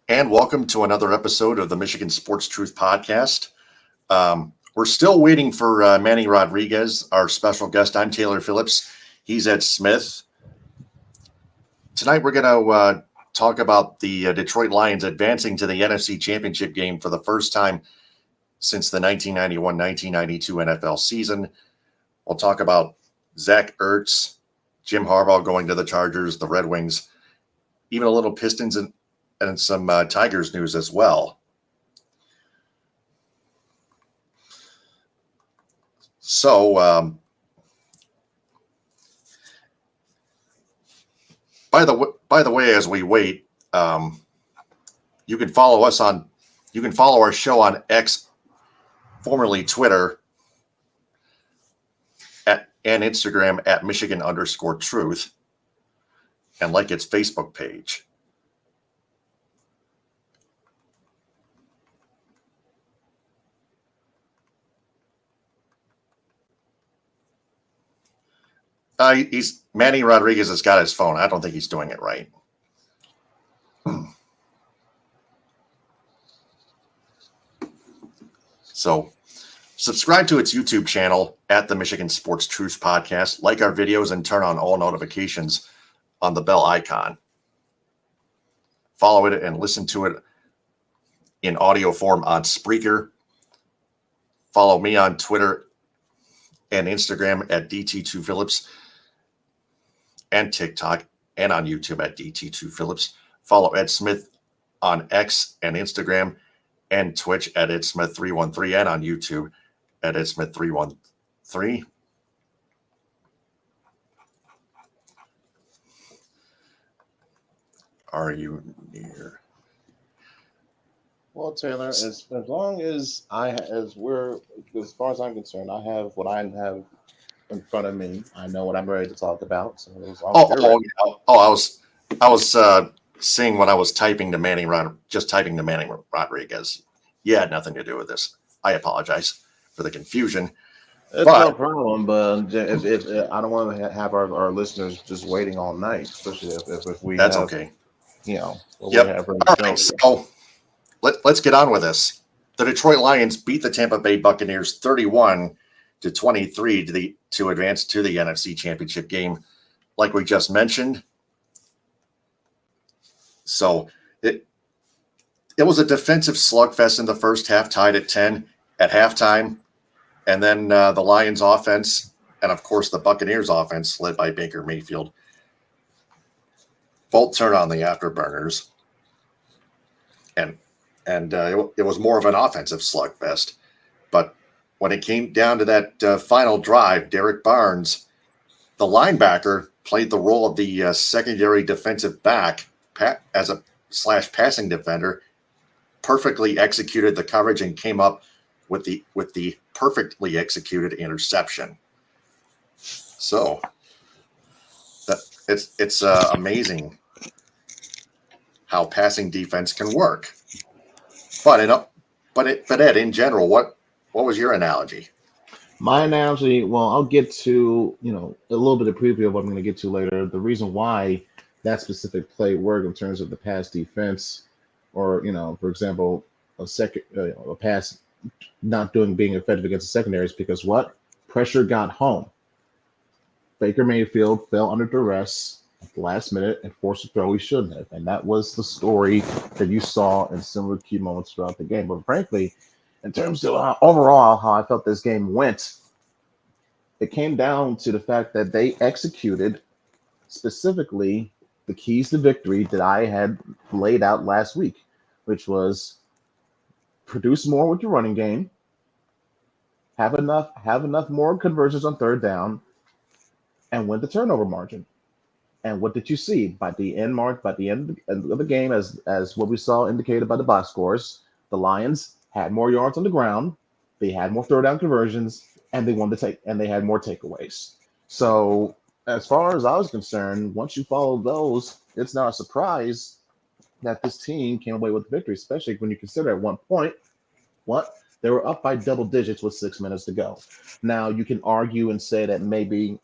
And welcome to another episode of the Michigan Sports Truth Podcast. We're still waiting for Manny Rodriguez, our special guest. I'm Taylor Phillips. He's Ed Smith. Tonight we're going to talk about the Detroit Lions advancing to the NFC Championship Game for the first time since the 1991-1992 NFL season. We'll talk about Zach Ertz, Jim Harbaugh going to the Chargers, the Red Wings, even a little Pistons and some Tigers news as well. So, by the way, as we wait, you can follow our show on X, formerly Twitter, and Instagram at Michigan_Truth, and like its Facebook page. Manny Rodriguez has got his phone. I don't think he's doing it right. So subscribe to its YouTube channel at the Michigan Sports Truth Podcast. Like our videos and turn on all notifications on the bell icon. Follow it and listen to it in audio form on Spreaker. Follow me on Twitter and Instagram at DT2Phillips. And TikTok and on YouTube at DT2Phillips. Follow Ed Smith on X and Instagram and Twitch at EdSmith313 and on YouTube at EdSmith313. Are you near? Well, Taylor, as long as as far as I'm concerned, I have what I have in front of me. I know what I'm ready to talk about. So I was seeing what I was typing to Manny Rodriguez. You had nothing to do with this. I apologize for the confusion. It's no problem, but if I don't want to have our listeners just waiting all night, especially if we that's have, okay. Yep. All right, so let's get on with this. The Detroit Lions beat the Tampa Bay Buccaneers 31-23 to advance to the NFC Championship Game, like we just mentioned. So it was a defensive slugfest in the first half, tied at 10 at halftime. And then the Lions offense, and of course the Buccaneers offense, led by Baker Mayfield, both turned on the afterburners. And it was more of an offensive slugfest. But when it came down to that final drive, Derek Barnes, the linebacker, played the role of the secondary defensive back as a /passing defender, perfectly executed the coverage and came up with the perfectly executed interception. So that it's amazing how passing defense can work. But Ed, in general, what was your analogy? My analogy, well, I'll get to a little bit of preview of what I'm going to get to later. The reason why that specific play worked in terms of the pass defense, or for example, a pass not being effective against the secondary is because what? Pressure got home. Baker Mayfield fell under duress at the last minute and forced a throw he shouldn't have. And that was the story that you saw in similar key moments throughout the game. But frankly, in terms of overall how I felt this game went, it came down to the fact that they executed specifically the keys to victory that I had laid out last week, which was produce more with your running game, have enough more conversions on third down, and win the turnover margin. And what did you see by the end of the game, as what we saw indicated by the box scores? The Lions had more yards on the ground, they had more third down conversions, and they had more takeaways. So as far as I was concerned, once you follow those, it's not a surprise that this team came away with the victory, especially when you consider at one point they were up by double digits with 6 minutes to go. Now you can argue and say that maybe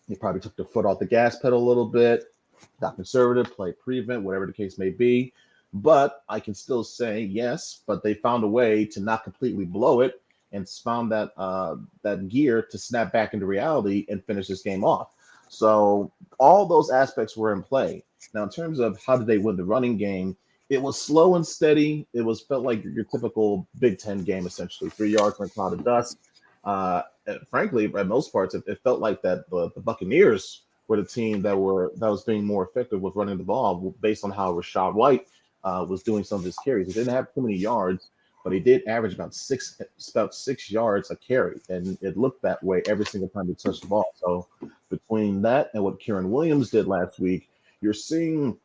they probably took the foot off the gas pedal a little bit, got conservative, played prevent, whatever the case may be. But I can still say yes, but they found a way to not completely blow it and found that gear to snap back into reality and finish this game off. So all those aspects were in play. Now, in terms of how did they win the running game, it was slow and steady. It was felt like your typical Big Ten game, essentially 3 yards from a cloud of dust. Frankly, at most parts, it felt like that the Buccaneers were the team that was being more effective with running the ball based on how Rashad White was doing some of his carries. He didn't have too many yards, but he did average about 6 yards a carry, and it looked that way every single time he touched the ball. So between that and what Kieran Williams did last week, you're seeing,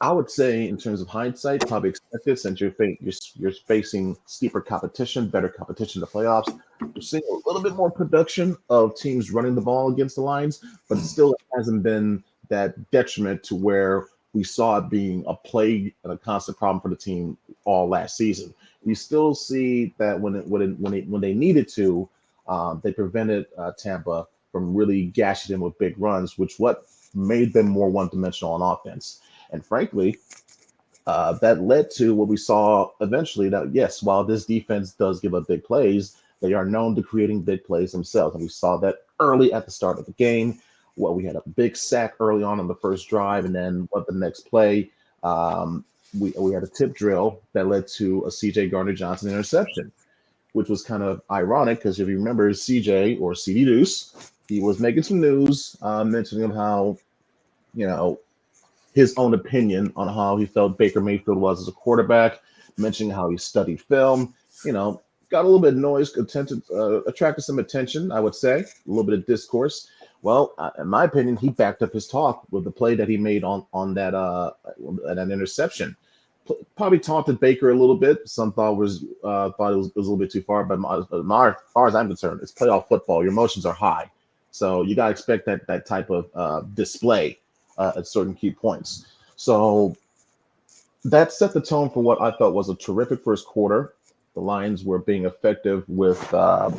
I would say, in terms of hindsight, probably expected since you're facing steeper competition, better competition in the playoffs. You're seeing a little bit more production of teams running the ball against the Lions, but it hasn't been that detriment to where we saw it being a plague and a constant problem for the team all last season. You still see that when they needed to, they prevented Tampa from really gashing them with big runs, which what made them more one-dimensional on offense. And frankly, that led to what we saw eventually. That yes, while this defense does give up big plays, they are known to creating big plays themselves, and we saw that early at the start of the game. Well, we had a big sack early on the first drive, and then what the next play, we had a tip drill that led to a C.J. Gardner-Johnson interception, which was kind of ironic because if you remember C.J. or C.D. Deuce, he was making some news mentioning how, you know, his own opinion on how he felt Baker Mayfield was as a quarterback, mentioning how he studied film, got a little bit of noise, attracted some attention, I would say, a little bit of discourse. Well, in my opinion, he backed up his talk with the play that he made on that interception. Probably taunted Baker a little bit. Some thought it was a little bit too far, but as far as I'm concerned, it's playoff football. Your emotions are high, so you got to expect that type of display at certain key points. So that set the tone for what I thought was a terrific first quarter. The Lions were being effective with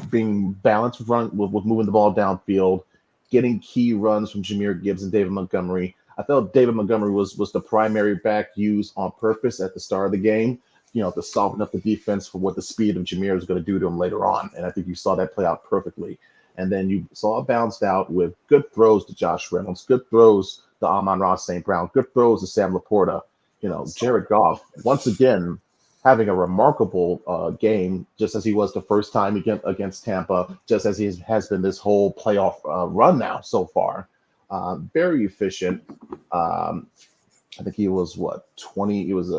being balanced with moving the ball downfield, getting key runs from Jahmyr Gibbs and David Montgomery. I felt David Montgomery was the primary back used on purpose at the start of the game, to soften up the defense for what the speed of Jahmyr was going to do to him later on. And I think you saw that play out perfectly. And then you saw it bounced out with good throws to Josh Reynolds, good throws to Amon-Ra St. Brown, good throws to Sam Laporta. Jared Goff, once again, having a remarkable game, just as he was the first time against Tampa, just as he has been this whole playoff run now so far. Very efficient. I think he was 20. He was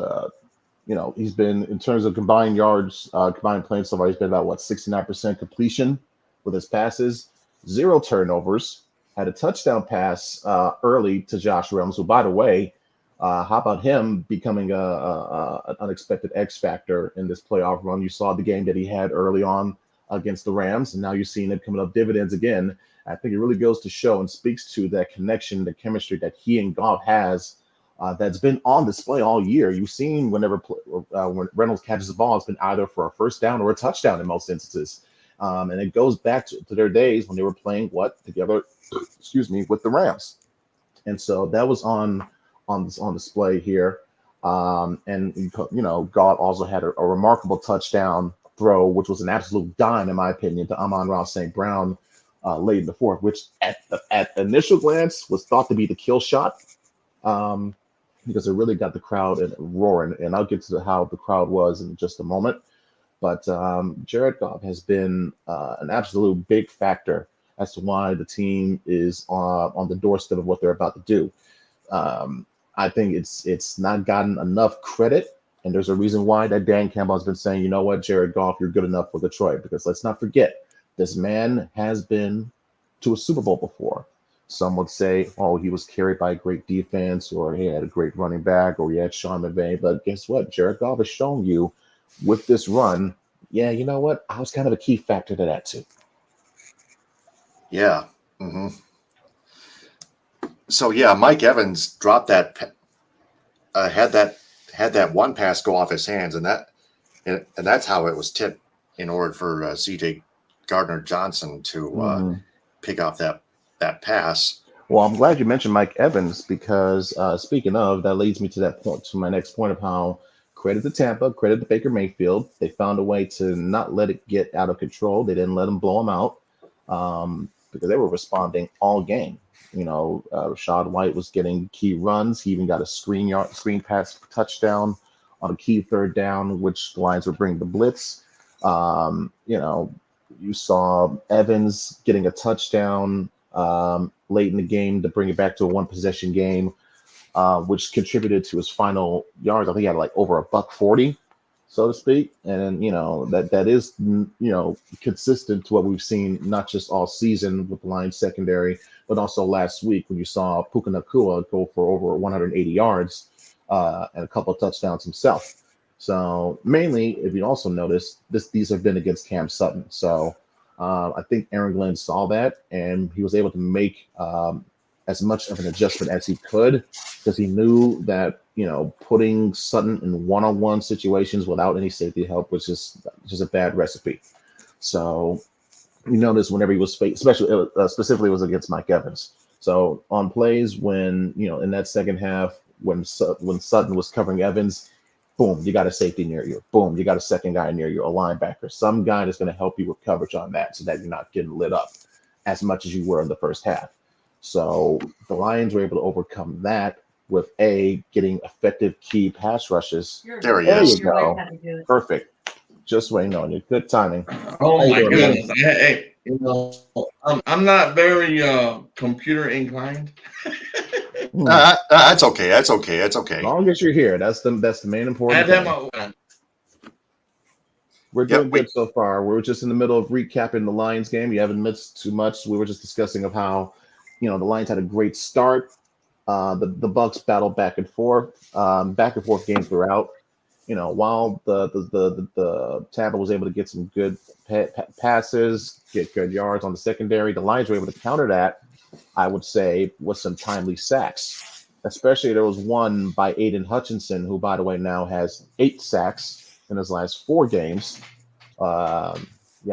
he's been, in terms of combined yards, combined plays so far, he's been about 69% completion with his passes, 0 turnovers, had a touchdown pass early to Josh Reynolds, who, by the way, how about him becoming an unexpected X factor in this playoff run? You saw the game that he had early on against the Rams, and now you're seeing it coming up dividends again. I think it really goes to show and speaks to that connection, the chemistry that he and Goff has that's been on display all year. You've seen when Reynolds catches the ball, it's been either for a first down or a touchdown in most instances. And it goes back to their days when they were playing together, with the Rams. And so that was on display here. And God also had a remarkable touchdown throw, which was an absolute dime, in my opinion, to Amon-Ra St. Brown late in the fourth, which at initial glance was thought to be the kill shot, because it really got the crowd roaring. And I'll get to how the crowd was in just a moment. But Jared Goff has been an absolute big factor as to why the team is on the doorstep of what they're about to do. I think it's not gotten enough credit, and there's a reason why that Dan Campbell has been saying, you know what, Jared Goff, you're good enough for Detroit, because let's not forget, this man has been to a Super Bowl before. Some would say, oh, he was carried by a great defense, or he had a great running back, or he had Sean McVay. But guess what? Jared Goff has shown you with this run, yeah, you know what? I was kind of a key factor to that too. Yeah. Mm-hmm. So yeah, Mike Evans dropped that, had that one pass go off his hands, and that's how it was tipped in order for C.J. Gardner-Johnson to pick off that pass. Well, I'm glad you mentioned Mike Evans because speaking of, that leads me to that point, to my next point of how credit to Tampa, credit to Baker Mayfield. They found a way to not let it get out of control. They didn't let him blow him out because they were responding all game. Rashad White was getting key runs. He even got a screen pass touchdown on a key third down, which the Lions would bring the blitz. You saw Evans getting a touchdown late in the game to bring it back to a one possession game, which contributed to his final yards. I think he had like over a buck 40, so to speak. And that is consistent to what we've seen not just all season with the Lions secondary, but also last week when you saw Puka Nacua go for over 180 yards and a couple of touchdowns himself. So mainly, if you also notice, these have been against Cam Sutton. So I think Aaron Glenn saw that, and he was able to make as much of an adjustment as he could because he knew that putting Sutton in one-on-one situations without any safety help was just a bad recipe. So you notice whenever he was especially specifically it was against Mike Evans. So on plays when in that second half when Sutton was covering Evans, boom, you got a safety near you. Boom, you got a second guy near you, a linebacker, some guy that's going to help you with coverage on that so that you're not getting lit up as much as you were in the first half. So the Lions were able to overcome that with getting effective key pass rushes. There he There is. you go. Perfect. Just waiting on you. Good timing. Oh How you my doing, man? goodness! Hey, I'm not very computer inclined. That's okay. That's okay. That's As okay. long as you're here, that's the main I important had thing. my We're doing good so far. We were just in the middle of recapping the Lions game. You haven't missed too much. We were just discussing of how, the Lions had a great start. The Bucks battled back and forth game throughout. While the Tampa was able to get some good passes, get good yards on the secondary, the Lions were able to counter that, I would say, with some timely sacks. Especially there was one by Aiden Hutchinson, who, by the way, now has 8 sacks in his last 4 games. I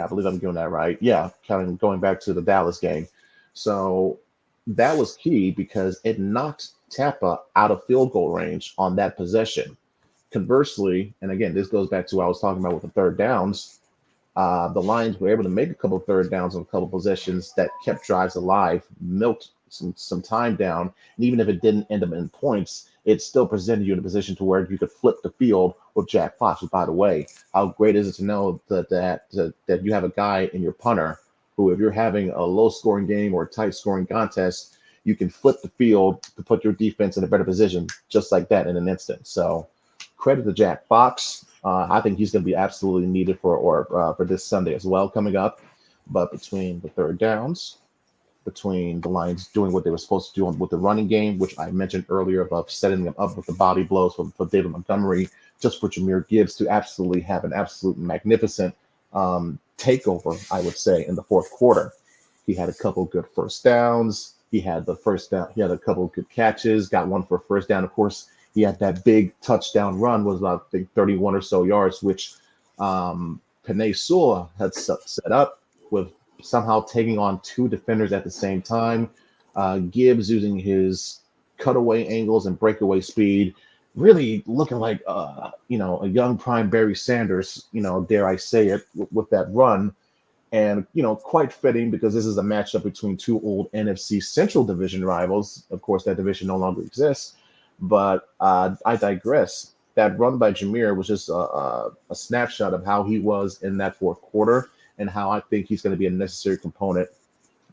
believe I'm doing that right. Yeah, going back to the Dallas game. So that was key because it knocked Tampa out of field goal range on that possession. Conversely, and again, this goes back to what I was talking about with the third downs. The Lions were able to make a couple of third downs on a couple of possessions that kept drives alive, milked some time down, and even if it didn't end up in points, it still presented you in a position to where you could flip the field with Jack Fox. Which, by the way, how great is it to know that you have a guy in your punter who, if you're having a low-scoring game or a tight-scoring contest, you can flip the field to put your defense in a better position just like that in an instant. So credit to Jack Fox. I think he's going to be absolutely needed for this Sunday as well coming up. But between the third downs, between the Lions doing what they were supposed to do with the running game, which I mentioned earlier about setting them up with the body blows for David Montgomery, just for Jahmyr Gibbs to absolutely have an absolute magnificent takeover, I would say, in the fourth quarter. He had a couple good first downs. He had the first down. He had a couple good catches, got one for a first down. Of course, he had that big touchdown run, was about, I think, 31 or so yards, which Penei Sewell had set up with somehow taking on 2 defenders at the same time. Gibbs using his cutaway angles and breakaway speed, really looking like a young prime Barry Sanders, dare I say it, with that run. And quite fitting because this is a matchup between 2 old NFC Central Division rivals. Of course, that division no longer exists. But I digress. That run by Jahmyr was just a snapshot of how he was in that fourth quarter and how I think he's going to be a necessary component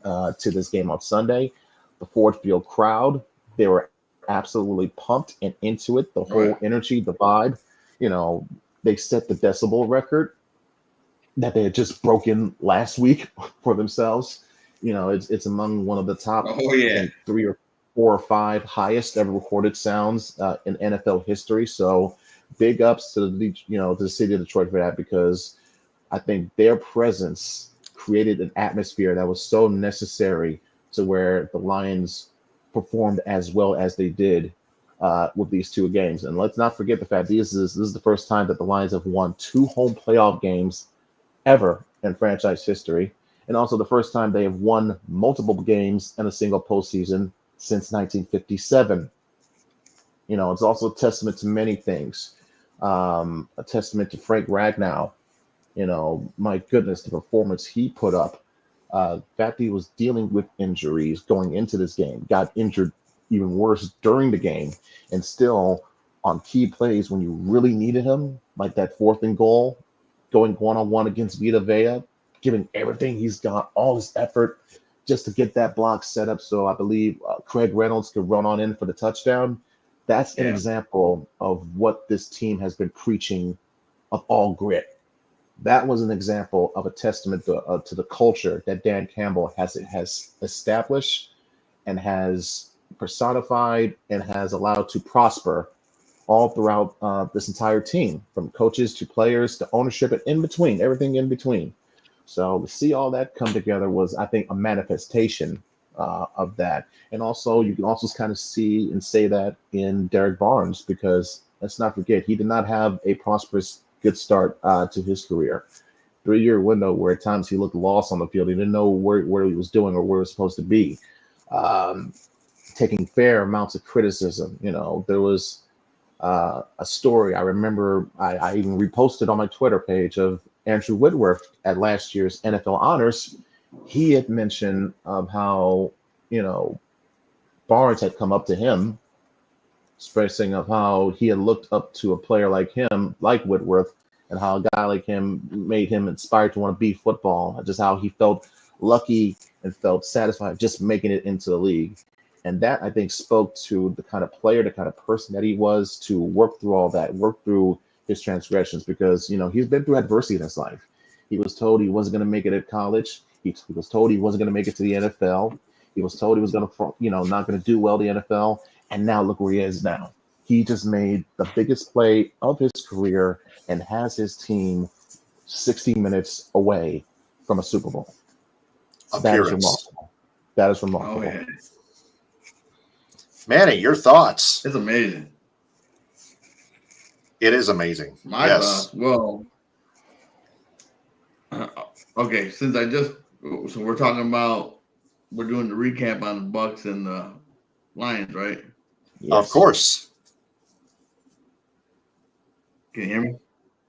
to this game on Sunday. The Ford Field crowd, they were absolutely pumped and into it. The whole energy, the vibe, they set the decibel record that they had just broken last week for themselves. It's among one of the top 3 or 4 or 5 highest ever recorded sounds in NFL history. So big ups to the city of Detroit for that, because I think their presence created an atmosphere that was so necessary to where the Lions performed as well as they did with these 2 games. And let's not forget the fact this is the first time that the Lions have won 2 home playoff games ever in franchise history. and also the first time they have won multiple games in a single postseason since 1957. It's also a testament to many things. A testament to Frank Ragnow. My goodness, the performance he put up. The fact he was dealing with injuries going into this game, got injured even worse during the game, and still on key plays when you really needed him, like that 4th and goal, going one-on-one against Vita Vea, giving everything he's got, all his effort just to get that block set up so I believe Craig Reynolds could run on in for the touchdown. That's an example of what this team has been preaching of all grit. That was an example of a testament to the culture that Dan Campbell has established and has personified and has allowed to prosper all throughout this entire team, from coaches to players to ownership and in between, everything in between. So to see all that come together was, I think, a manifestation of that. And also, you can also kind of see and say that in Derek Barnes, because let's not forget, he did not have a prosperous, good start to his career. 3-year window where at times he looked lost on the field. He didn't know where he was doing or where he was supposed to be. Taking fair amounts of criticism. There was a story I remember I even reposted on my Twitter page of Andrew Whitworth at last year's NFL Honors. He had mentioned of how, Barnes had come up to him, expressing of how he had looked up to a player like him, like Whitworth, and how a guy like him made him inspired to want to be football, just how he felt lucky and felt satisfied just making it into the league. And that, I think, spoke to the kind of player, the kind of person that he was, to work through all that, work through his transgressions, because, he's been through adversity in his life. He was told he wasn't going to make it at college. He was told he wasn't going to make it to the NFL. He was told he was going to, not going to do well in the NFL. And now look where he is now. He just made the biggest play of his career and has his team 60 minutes away from a Super Bowl. That is remarkable. That is remarkable. Oh, yeah. Manny, your thoughts? It's amazing. It is amazing. My thoughts. Well, okay. So we're talking about, we're doing the recap on the Bucks and the Lions, right? Yes. Of course. Can you hear me?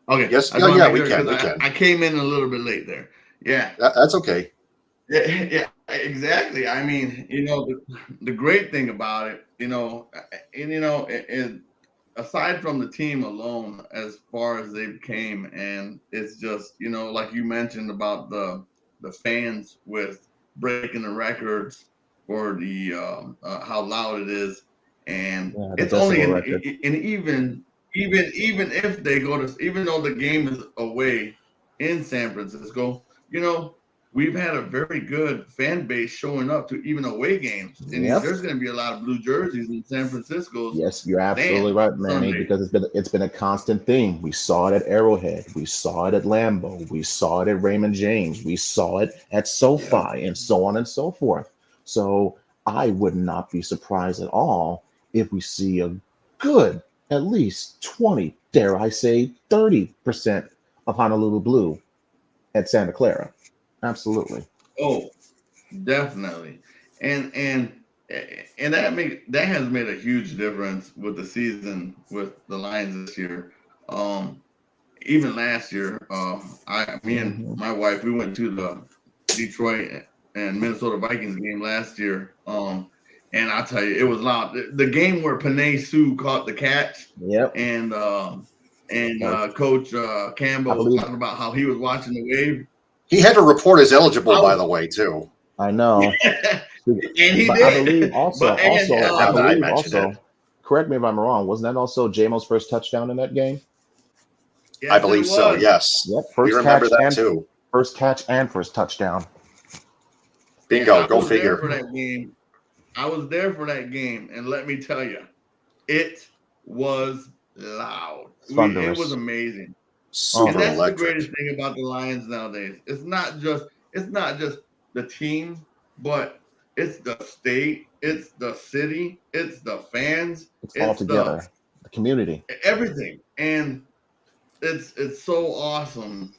Okay. Yes. Yeah, we can. I came in a little bit late there. Yeah. That's okay. Yeah, exactly. I mean, the great thing about it, is aside from the team alone, as far as they came, and it's just, like you mentioned about the fans with breaking the records for the how loud it is, and it's only and even if they go to, even though the game is away in San Francisco, we've had a very good fan base showing up to even away games. And there's going to be a lot of blue jerseys in San Francisco. Yes, you're absolutely right, Manny, because it's been a constant theme. We saw it at Arrowhead. We saw it at Lambeau. We saw it at Raymond James. We saw it at SoFi, and so on and so forth. So I would not be surprised at all if we see a good, at least 20, dare I say 30% of Honolulu Blue at Santa Clara. Absolutely. Oh, definitely. And that has made a huge difference with the season with the Lions this year. Even last year, me and my wife, we went to the Detroit and Minnesota Vikings game last year. And I'll tell you, it was loud. The game where Panay Sue caught the catch. Yep. And Coach Campbell was talking about how he was watching the wave. He had to report as eligible, by the way, too. I know. And he did. I believe also, correct me if I'm wrong, wasn't that also J-Mo's first touchdown in that game? Yes, I believe so, yes. Yep, you remember that, too. First catch and first touchdown. Bingo, go figure. I was there for that game, and let me tell you, it was loud. It was amazing. Super and that's electric. The greatest thing about the Lions nowadays. It's not just the team, but it's the state, it's the city, it's the fans, it's all together. The community, everything, and it's so awesome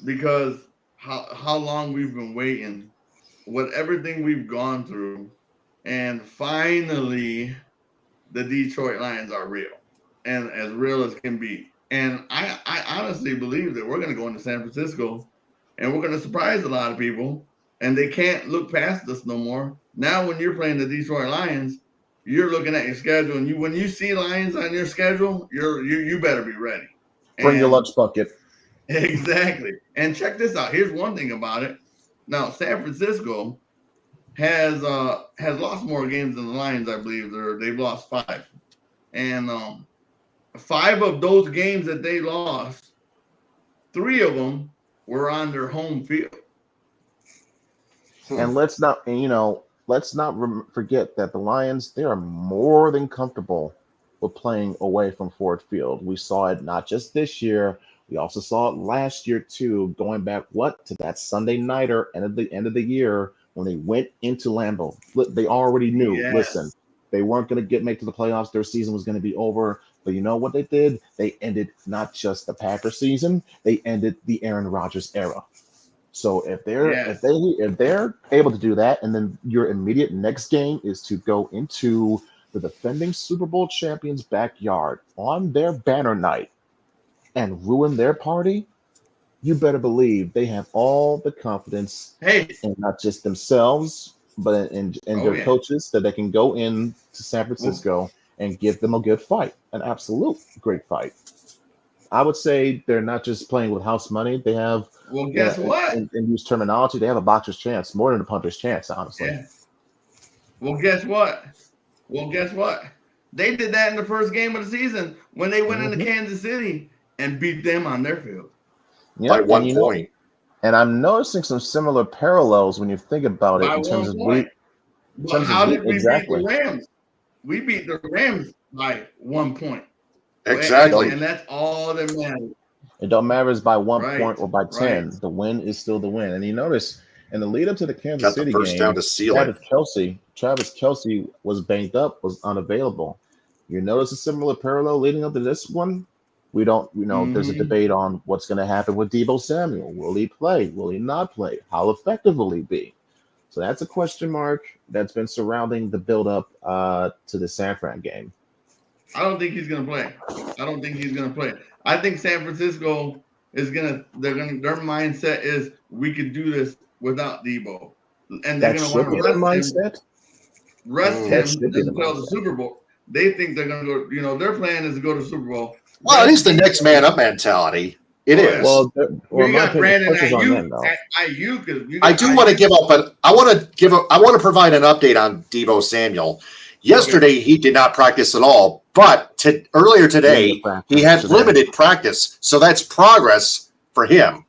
because how long we've been waiting, what everything we've gone through, and finally the Detroit Lions are real and as real as can be. And I honestly believe that we're going to go into San Francisco and we're going to surprise a lot of people, and they can't look past us no more. Now, when you're playing the Detroit Lions, you're looking at your schedule, and when you see Lions on your schedule, you better be ready. Bring your And lunch bucket. exactly. And check this out. Here's one thing about it. Now, San Francisco has lost more games than the Lions, I believe. They've lost 5. And 5 of those games that they lost, 3 of them were on their home field. And let's not forget that the Lions, they are more than comfortable with playing away from Ford Field. We saw it not just this year, we also saw it last year too, going back to that Sunday nighter and at the end of the year when they went into Lambeau. They already knew, listen, Yes. they weren't going to make to the playoffs. Their season was going to be over. But you know what they did? They ended not just the Packers season, they ended the Aaron Rodgers era. So if Yes. they're able to do that, and then your immediate next game is to go into the defending Super Bowl champions' backyard on their banner night and ruin their party, you better believe they have all the confidence Hey. in not just themselves, but in Oh their yeah. coaches that they can go in to San Well, Francisco and give them a good fight, an absolute great fight. I would say they're not just playing with house money. They have, well, guess what? in use terminology, they have a boxer's chance, more than a puncher's chance, honestly. Yeah. Well, guess what? Well, guess what? They did that in the first game of the season when they went into Hmm. Kansas City and beat them on their field. by Yep, and one point. and I'm noticing some similar parallels when you think about it By in terms one of point. But how did we beat the exactly. Rams? We beat the Rams by 1 point. Exactly. And that's all that matters. It don't matter if it's by one Right. point or by Right. 10. The win is still the win. And you notice in the lead up to the Kansas Got the City first down game, to seal it. Travis Kelsey was banged up, was unavailable. You notice a similar parallel leading up to this one? We don't, there's a Mm-hmm. debate on what's going to happen with Debo Samuel. Will he play? Will he not play? How effective will he be? So that's a question mark that's been surrounding the build-up to the San Fran game. I don't think he's gonna play. I don't think he's gonna play. I think San Francisco is their mindset is we could do this without Debo. And they're That gonna should want to be their mindset. rest That him should be the until the mindset. Super Bowl. They think they're gonna go, their plan is to go to the Super Bowl. Well, it is Rest the next man Debo. up mentality. It Oh yeah. is. Well, Well, in you my got opinion, the Brandon pressure's on Ayuk. them though. Ayuk is you I got do want to Ayuk. give up, but I want to provide an update on Debo Samuel. Okay. Yesterday he did not practice at all, but earlier Limited today he practice had today. limited practice, so that's progress for him.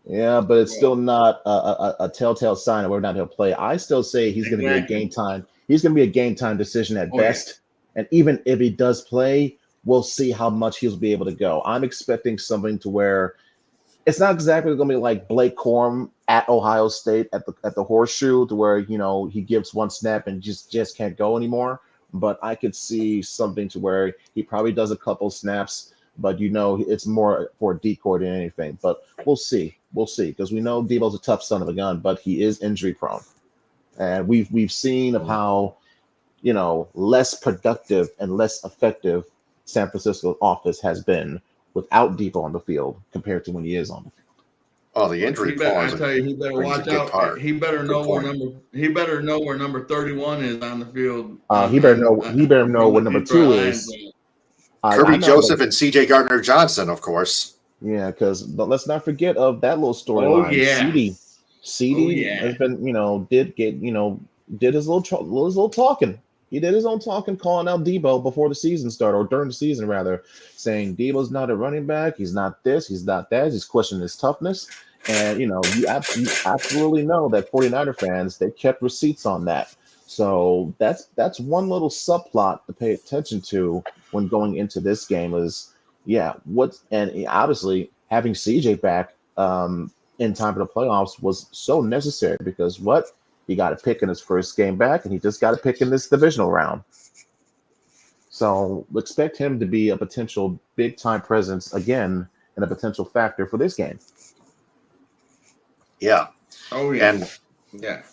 Yeah, but it's Well, still not a telltale sign of whether or not he'll play. I still say he's going to be a exactly. game time. He's going to be a game time decision at Oh yeah. best. And even if he does play, we'll see how much he'll be able to go. I'm expecting something to where it's not exactly going to be like Blake Corum at Ohio State at the Horseshoe, to where he gives one snap and just can't go anymore. But I could see something to where he probably does a couple snaps, but it's more for a decoy than anything. But we'll see, because we know Debo's a tough son of a gun, but he is injury prone, and we've seen of how less productive and less effective San Francisco's offense has been without Debo on the field compared to when he is on the field. Oh, the But injury I pause tell you, he better brings a watch good out. part. He better Good know where point. number 31 is on the field He better know. He better know from the what number Detroit two Lions. is. I Kirby know that. Joseph and C.J. Gardner-Johnson, of course. Yeah, but let's not forget of that little Oh storyline. yes. Oh CD yeah. has been, did his little talking. He did his own talking, calling out Debo before the season started, or during the season rather, saying Debo's not a running back. He's not this. He's not that. He's questioning his toughness. And you absolutely know that 49er fans, they kept receipts on that. So that's one little subplot to pay attention to when going into this game is, yeah, and obviously having CJ back in time for the playoffs was so necessary, because he got a pick in his first game back, and he just got a pick in this divisional round. So expect him to be a potential big time presence again, and a potential factor for this game. Yeah. Oh yeah. And Yeah.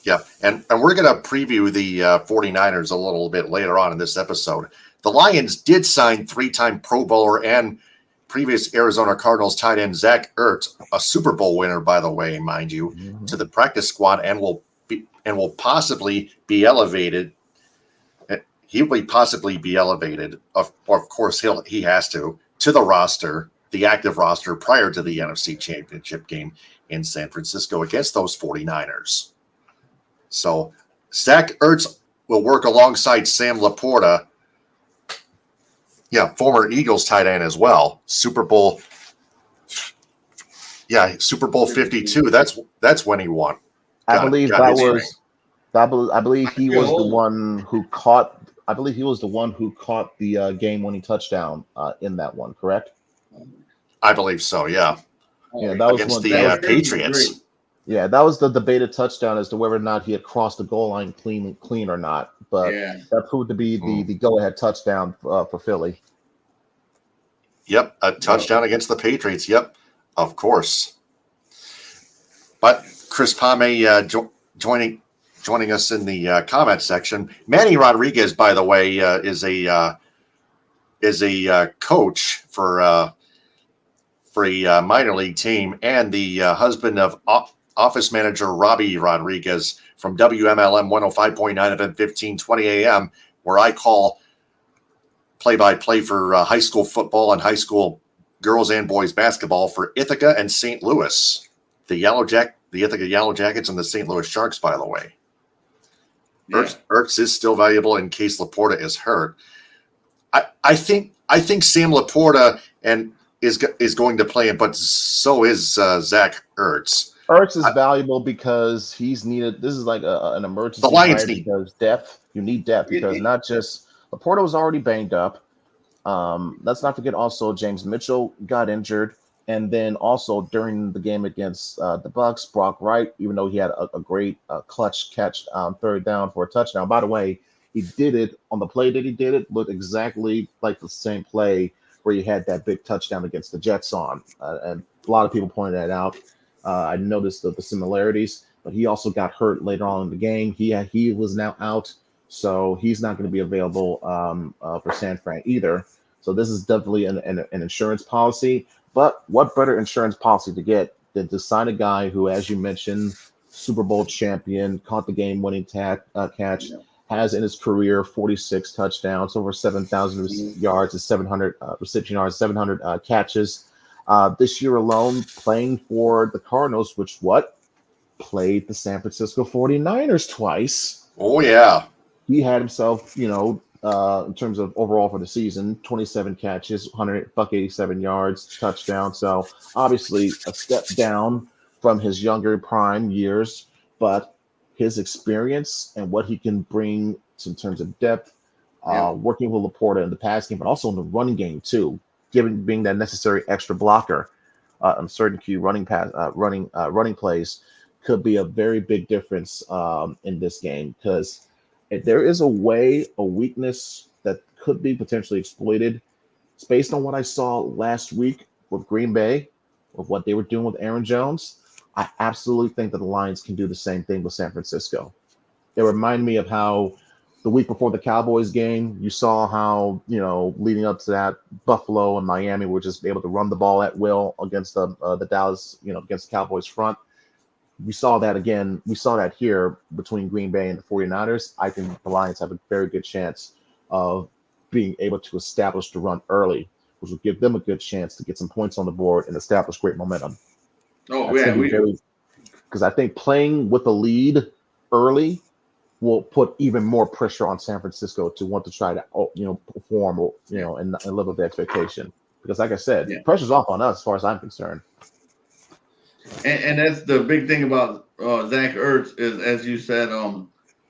yeah, and we're going to preview the 49ers a little bit later on in this episode. The Lions did sign three-time Pro Bowler and previous Arizona Cardinals tight end Zach Ertz, a Super Bowl winner, by the way, mind you, to the practice squad and will possibly be elevated. He will possibly be elevated. Of course, he has to the roster, the active roster, prior to the NFC Championship game in San Francisco against those 49ers. So Zach Ertz will work alongside Sam Laporta, former Eagles tight end as well. Super Bowl 52. That's when he won. I believe got that his ring. was. I believe he was the one who caught. I believe he was the one who caught the game-winning touchdown in that one. Correct? I believe so. Yeah. Yeah, that was against one. the Patriots. Yeah, that was the debated touchdown as to whether or not he had crossed the goal line clean or not. But that proved to be the go-ahead touchdown for Philly. Yep, a touchdown against the Patriots. Yep, of course. But Chris Pame joining us in the comment section. Manny Rodriguez, by the way, is a coach for a minor league team and the husband of office manager Robbie Rodriguez from WMLM 105.9 FM 1520 AM, where I call play-by-play for high school football and high school girls and boys basketball for Ithaca and St. Louis. The Ithaca Yellow Jackets and the St. Louis Sharks, by the way. Yeah. Ertz is still valuable in case Laporta is hurt. I think Sam Laporta is going to play, but so is Zach Ertz. Ertz is valuable because he's needed. This is like an emergency. The Lions need depth. You need depth because not just Laporta was already banged up. Let's not forget also James Mitchell got injured, and then also during the game against the Bucks, Brock Wright, even though he had a great clutch catch third down for a touchdown. By the way, he did it on the play that he did it looked exactly like the same play where you had that big touchdown against the Jets on, and a lot of people pointed that out. I noticed the similarities, but he also got hurt later on in the game. He was now out, so he's not going to be available for San Fran either. So this is definitely an insurance policy. But what better insurance policy to get than to sign a guy who, as you mentioned, Super Bowl champion, caught the game-winning catch, has in his career 46 touchdowns, over 7,000 yards, and 700 reception yards, 700 catches. This year alone, playing for the Cardinals, which played the San Francisco 49ers twice. Oh, yeah. He had himself, in terms of overall for the season, 27 catches, 187 yards, touchdown. So obviously a step down from his younger prime years, but his experience and what he can bring in terms of depth, working with Laporta in the pass game, but also in the running game too, being that necessary extra blocker on certain key running plays, could be a very big difference in this game, because if there is a weakness that could be potentially exploited, it's based on what I saw last week with Green Bay, with what they were doing with Aaron Jones. I absolutely think that the Lions can do the same thing with San Francisco. It reminded me of how the week before the Cowboys game, you saw how, leading up to that, Buffalo and Miami were just able to run the ball at will against the Dallas, against the Cowboys front. We saw that again. We saw that here between Green Bay and the 49ers. I think the Lions have a very good chance of being able to establish the run early, which will give them a good chance to get some points on the board and establish great momentum. Because I think playing with a lead early will put even more pressure on San Francisco to want to try to, perform, and live up the expectation. Because, like I said, pressure's off on us as far as I'm concerned. And that's the big thing about Zach Ertz is, as you said,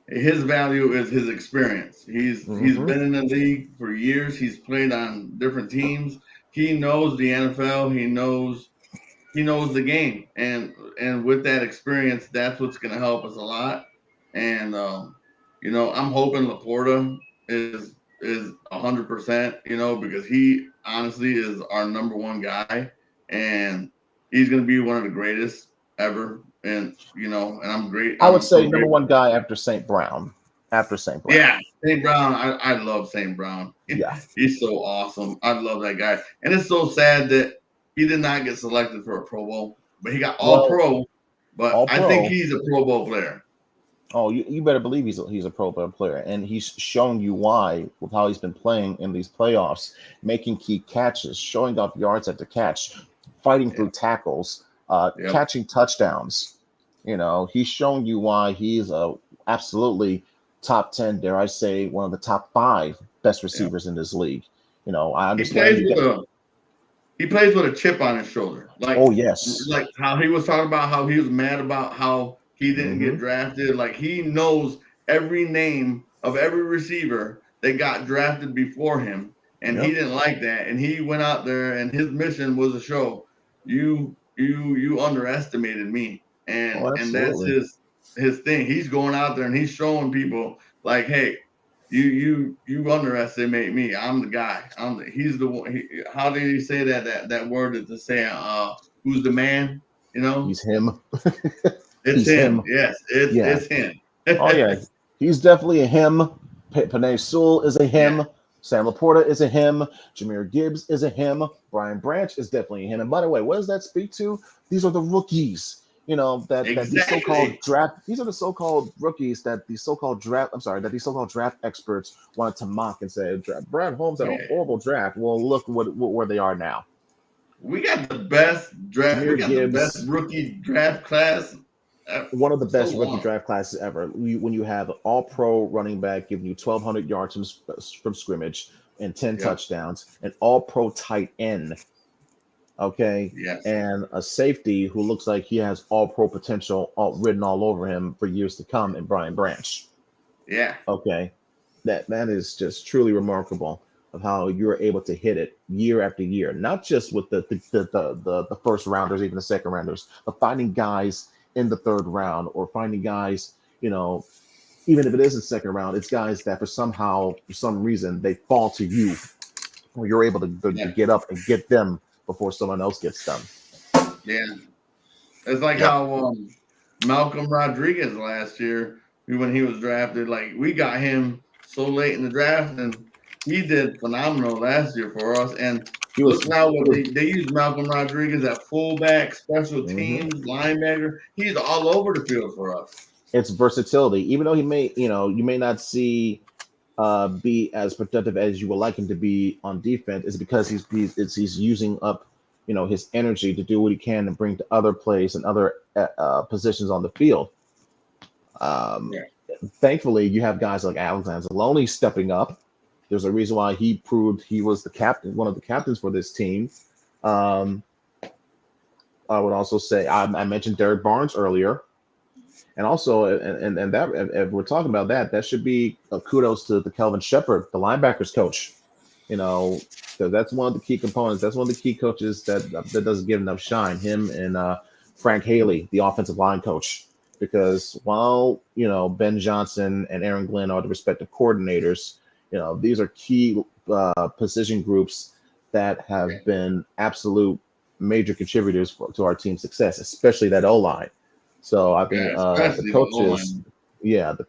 his value is his experience. He's been in the league for years. He's played on different teams. He knows the NFL. He knows the game, and with that experience, that's what's going to help us a lot. And I'm hoping Laporta is 100%. Because he honestly is our number one guy, and he's going to be one of the greatest ever. And, you know, and I'm great. I would I'm say so number grateful. one guy after St. Brown. After St. Brown. Yeah, St. Brown. I love St. Brown. Yeah. He's so awesome. I love that guy. And it's so sad that he did not get selected for a Pro Bowl, but he got All Pro. But All I Pro. think he's a Pro Bowl player. Oh, you better believe he's a Pro Bowl player, and he's shown you why with how he's been playing in these playoffs, making key catches, showing up yards at the catch, fighting through tackles, catching touchdowns. You know, he's shown you why he's a absolutely top 10, dare I say, one of the top 5 best receivers in this league. You know, I understand. He plays with a chip on his shoulder. Like, oh yes, like how he was talking about how he was mad about how he didn't get drafted. Like, he knows every name of every receiver that got drafted before him, and he didn't like that. And he went out there, and his mission was to show you underestimated me, and that's his thing. He's going out there and he's showing people like, hey, you underestimate me. I'm the guy. He's the one. How did he say that word is to say who's the man? You know, he's him. It's him. Yes, it's him. Oh yeah, he's definitely a him. Panay Sewell is a him. Yeah. Sam Laporta is a him. Jahmyr Gibbs is a him. Brian Branch is definitely a him. And by the way, what does that speak to? These are the rookies. You know, that these so-called draft. These are the so-called rookies that these so-called draft experts wanted to mock and say Brad Holmes had a horrible draft. Well, look where they are now. We got the best draft. Jahmyr we got Gibbs, the best rookie draft class. One of the best rookie draft classes ever. When you have an all-pro running back giving you 1,200 yards from scrimmage and 10 touchdowns, an all-pro tight end, okay, and a safety who looks like he has all-pro potential written all over him for years to come, in Brian Branch. Yeah. Okay, that is just truly remarkable of how you're able to hit it year after year, not just with the first rounders, even the second rounders, but finding guys in the third round, or finding guys, you know, even if it is the second round, it's guys that for some reason, they fall to you, where you're able to get up and get them before someone else gets them. Yeah. It's like how Malcolm Rodriguez last year, when he was drafted, like, we got him so late in the draft, and he did phenomenal last year for us. And look now what they use Malcolm Rodriguez at fullback, special teams, linebacker. He's all over the field for us. It's versatility. Even though you may not see be as productive as you would like him to be on defense, is because he's using up, you know, his energy to do what he can and bring to other plays and other positions on the field. Thankfully, you have guys like Alexander Loney stepping up. There's a reason why he proved he was the captain, one of the captains for this team. I would also say I mentioned Derek Barnes earlier, and also and that if we're talking about that should be a kudos to the Kelvin Shepard, the linebackers coach. You know, because that's one of the key components. That's one of the key coaches that doesn't give enough shine. Him and Frank Haley, the offensive line coach. Because while, you know, Ben Johnson and Aaron Glenn are the respective coordinators, you know, these are key position groups that have been absolute major contributors to our team's success, especially that O-line. So I think the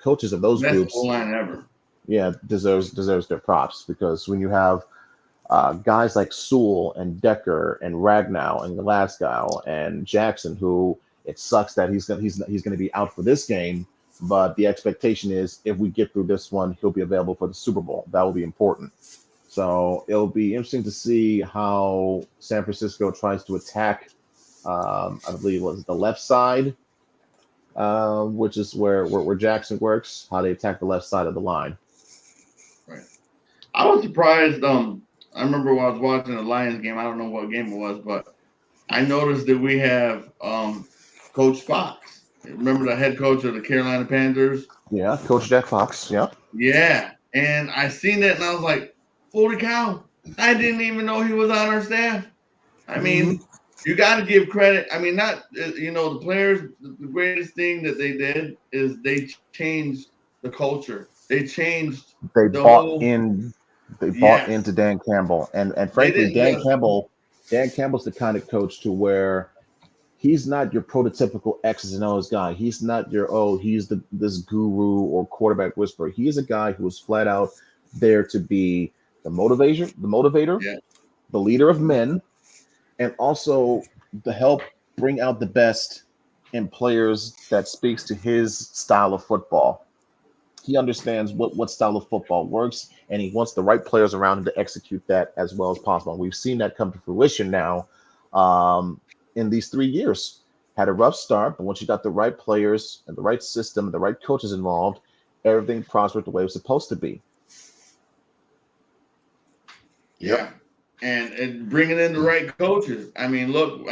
coaches of those groups, O-line ever. deserves their props, because when you have guys like Sewell and Decker and Ragnow and Glasgow and Jackson, who it sucks that he's going to be out for this game, but the expectation is if we get through this one, he'll be available for the Super Bowl. That will be important. So it'll be interesting to see how San Francisco tries to attack. I believe it was the left side, which is where Jackson works. How they attack the left side of the line. Right. I was surprised. I remember when I was watching the Lions game. I don't know what game it was, but I noticed that we have Coach Fox. Remember the head coach of the Carolina Panthers? Yeah, Coach Jack Fox. Yeah. Yeah, and I seen that, and I was like, "Holy cow! I didn't even know he was on our staff." I mean, you got to give credit. I mean, not the players. The greatest thing that they did is they changed the culture. They changed. They bought into Dan Campbell, and frankly, Dan Campbell's the kind of coach to where he's not your prototypical X's and O's guy. He's not your he's this guru or quarterback whisperer. He is a guy who is flat out there to be the motivator, Yeah. the leader of men, and also to help bring out the best in players that speaks to his style of football. He understands what style of football works, and he wants the right players around him to execute that as well as possible. And we've seen that come to fruition now in these 3 years. Had a rough start, but once you got the right players and the right system, the right coaches involved, everything prospered the way it was supposed to be. Yeah. And bringing in the right coaches. I mean, look,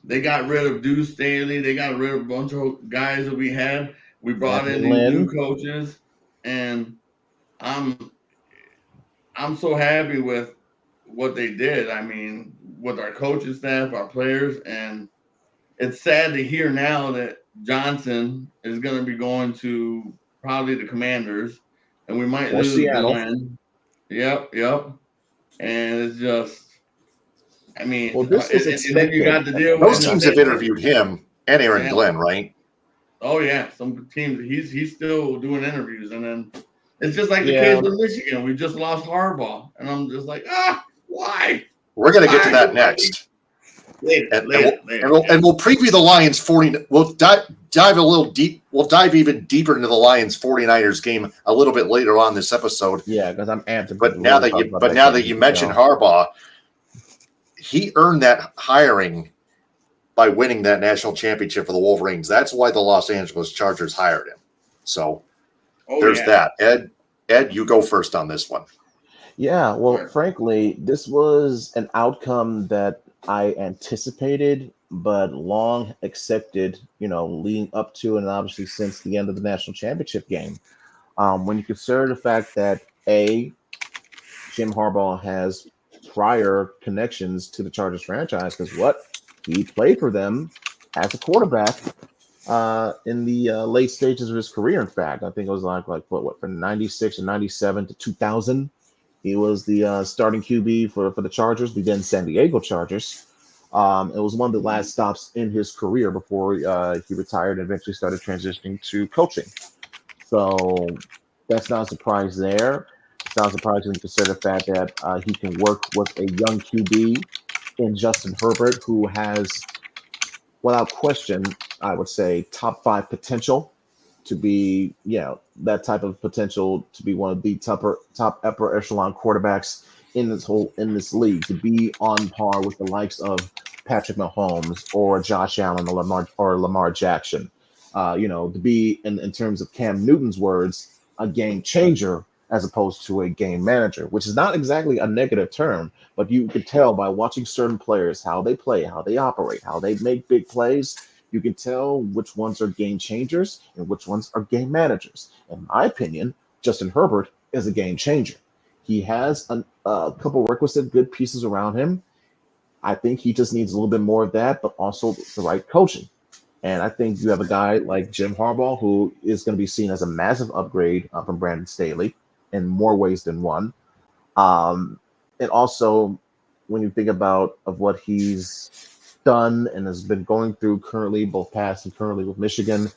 they got rid of Deuce Staley. They got rid of a bunch of guys that we had. We brought in these new coaches, and I'm so happy with what they did. I mean, with our coaching staff, our players, and it's sad to hear now that Johnson is going to be going to probably the Commanders, and we might lose Seattle. Glenn. Yep. And it's just, I mean, well, this was and then you got to deal with those teams have interviewed him and Aaron Glenn, right? Oh yeah, some teams he's still doing interviews, and then it's just like the case with Michigan. We just lost Harbaugh, and I'm just like, why? We're gonna get to that next. Later. And we'll preview the Lions 40. We'll dive a little deep. We'll dive even deeper into the Lions 49ers game a little bit later on this episode. Yeah, because I'm amped. But now that you mentioned Harbaugh, he earned that hiring by winning that national championship for the Wolverines. That's why the Los Angeles Chargers hired him. So there's that. Ed, you go first on this one. Yeah, well, frankly, this was an outcome that I anticipated, but long accepted, leading up to and obviously since the end of the national championship game. When you consider the fact that Jim Harbaugh has prior connections to the Chargers franchise, because he played for them as a quarterback in the late stages of his career. In fact, I think it was like from 96 and 97 to 2000. He was the starting QB for the Chargers, the then San Diego Chargers. It was one of the last stops in his career before he retired and eventually started transitioning to coaching. So that's not a surprise there. It's not surprising to consider the fact that he can work with a young QB in Justin Herbert, who has, without question, I would say, top 5 potential to be, that type of potential to be one of the top upper echelon quarterbacks in this league, to be on par with the likes of Patrick Mahomes or Josh Allen or Lamar Jackson. To be in terms of Cam Newton's words, a game changer as opposed to a game manager, which is not exactly a negative term, but you could tell by watching certain players how they play, how they operate, how they make big plays. You can tell which ones are game changers and which ones are game managers. In my opinion, Justin Herbert is a game changer. He has a couple requisite good pieces around him. I think he just needs a little bit more of that, but also the right coaching. And I think you have a guy like Jim Harbaugh, who is going to be seen as a massive upgrade from Brandon Staley in more ways than one. And also, when you think about what he's done and has been going through currently, both past and currently with Michigan,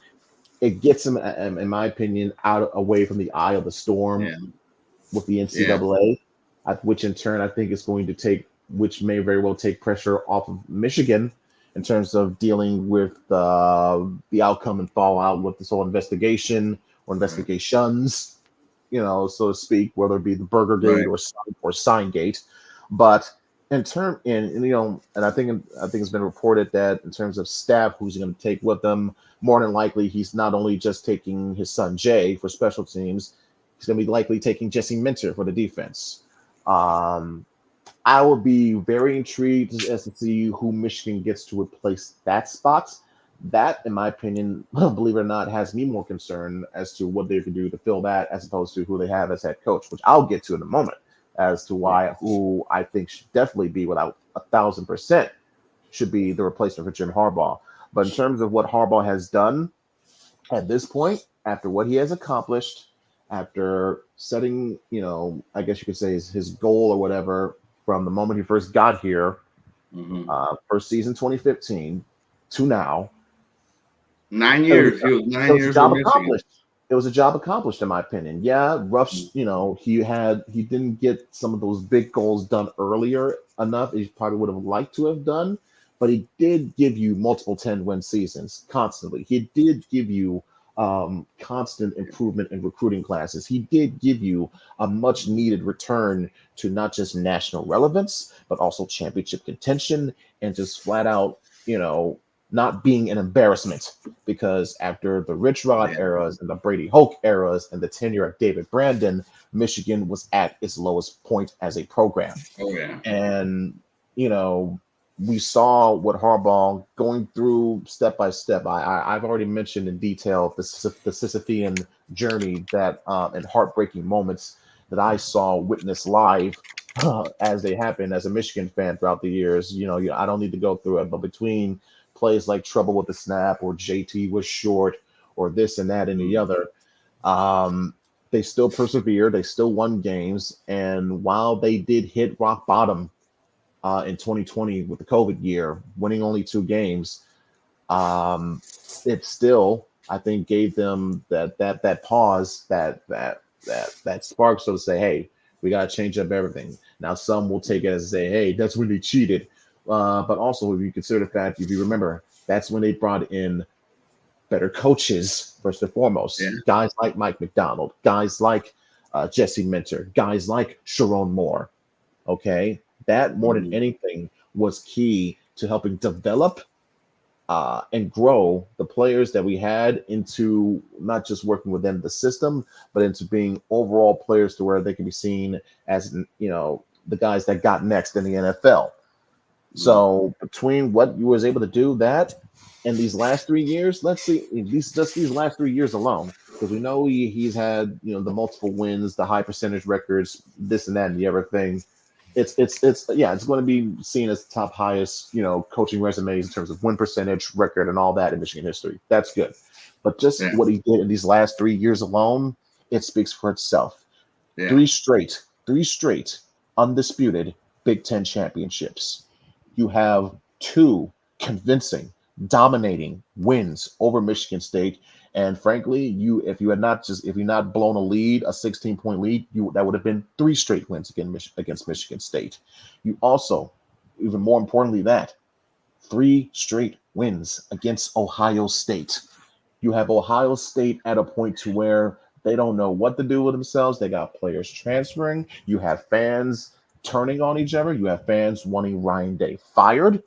it gets him, in my opinion, away from the eye of the storm with the NCAA, which in turn I think is going to which may very well take pressure off of Michigan in terms of dealing with the outcome and fallout with this whole investigation or investigations, so to speak, whether it be the Burgergate or Signgate. But and I think it's been reported that in terms of staff who's going to take with them, more than likely he's not only just taking his son Jay for special teams, he's going to be likely taking Jesse Minter for the defense. I would be very intrigued as to see who Michigan gets to replace that spot. That, in my opinion, believe it or not, has me more concerned as to what they could do to fill that, as opposed to who they have as head coach, which I'll get to in a moment, as to who I think should definitely be, without 1,000%, should be the replacement for Jim Harbaugh. But in terms of what Harbaugh has done at this point, after what he has accomplished, after setting, I guess you could say his goal or whatever from the moment he first got here, first season 2015, to now. 9 It was, years. He was it 9 was a years with job Michigan. accomplished. It was a job accomplished, in my opinion. Yeah, rough. He didn't get some of those big goals done earlier enough. He probably would have liked to have done, but he did give you multiple 10-win seasons constantly. He did give you constant improvement in recruiting classes. He did give you a much needed return to not just national relevance, but also championship contention and just flat out, not being an embarrassment, because after the Rich Rod eras and the Brady Hoke eras and the tenure of David Brandon, Michigan was at its lowest point as a program. Oh yeah. And, we saw what Harbaugh going through step by step. I've already mentioned in detail the Sisyphean journey that and heartbreaking moments that I saw witness live as they happened as a Michigan fan throughout the years. I don't need to go through it, but between plays like trouble with the snap or JT was short or this and that and the other, they still persevered. They still won games. And while they did hit rock bottom in 2020 with the COVID year, winning only 2 games, it still, I think, gave them that pause, that spark, so to say, hey, we got to change up everything. Now, some will take it as say, hey, that's when they cheated. But also, if you consider the fact, if you remember, that's when they brought in better coaches, first and foremost. Yeah. Guys like Mike McDonald, guys like Jesse Minter, guys like Sharon Moore. Okay. That more than anything was key to helping develop and grow the players that we had into not just working within the system, but into being overall players to where they can be seen as, the guys that got next in the NFL. So between what you was able to do that and these last 3 years, let's see, these last 3 years alone, because we know he's had, the multiple wins, the high percentage records, this and that and the other thing. It's going to be seen as the top highest, coaching resumes in terms of win percentage, record, and all that in Michigan history. That's good. But just what he did in these last 3 years alone, it speaks for itself. Yeah. Three straight undisputed Big Ten championships. You have 2 convincing, dominating wins over Michigan State. And frankly, if you're not blown a lead, a 16-point lead, that would have been 3 straight wins against Michigan State. You also, even more importantly, 3 straight wins against Ohio State. You have Ohio State at a point to where they don't know what to do with themselves. They got players transferring. You have fans turning on each other. You have fans wanting Ryan Day fired.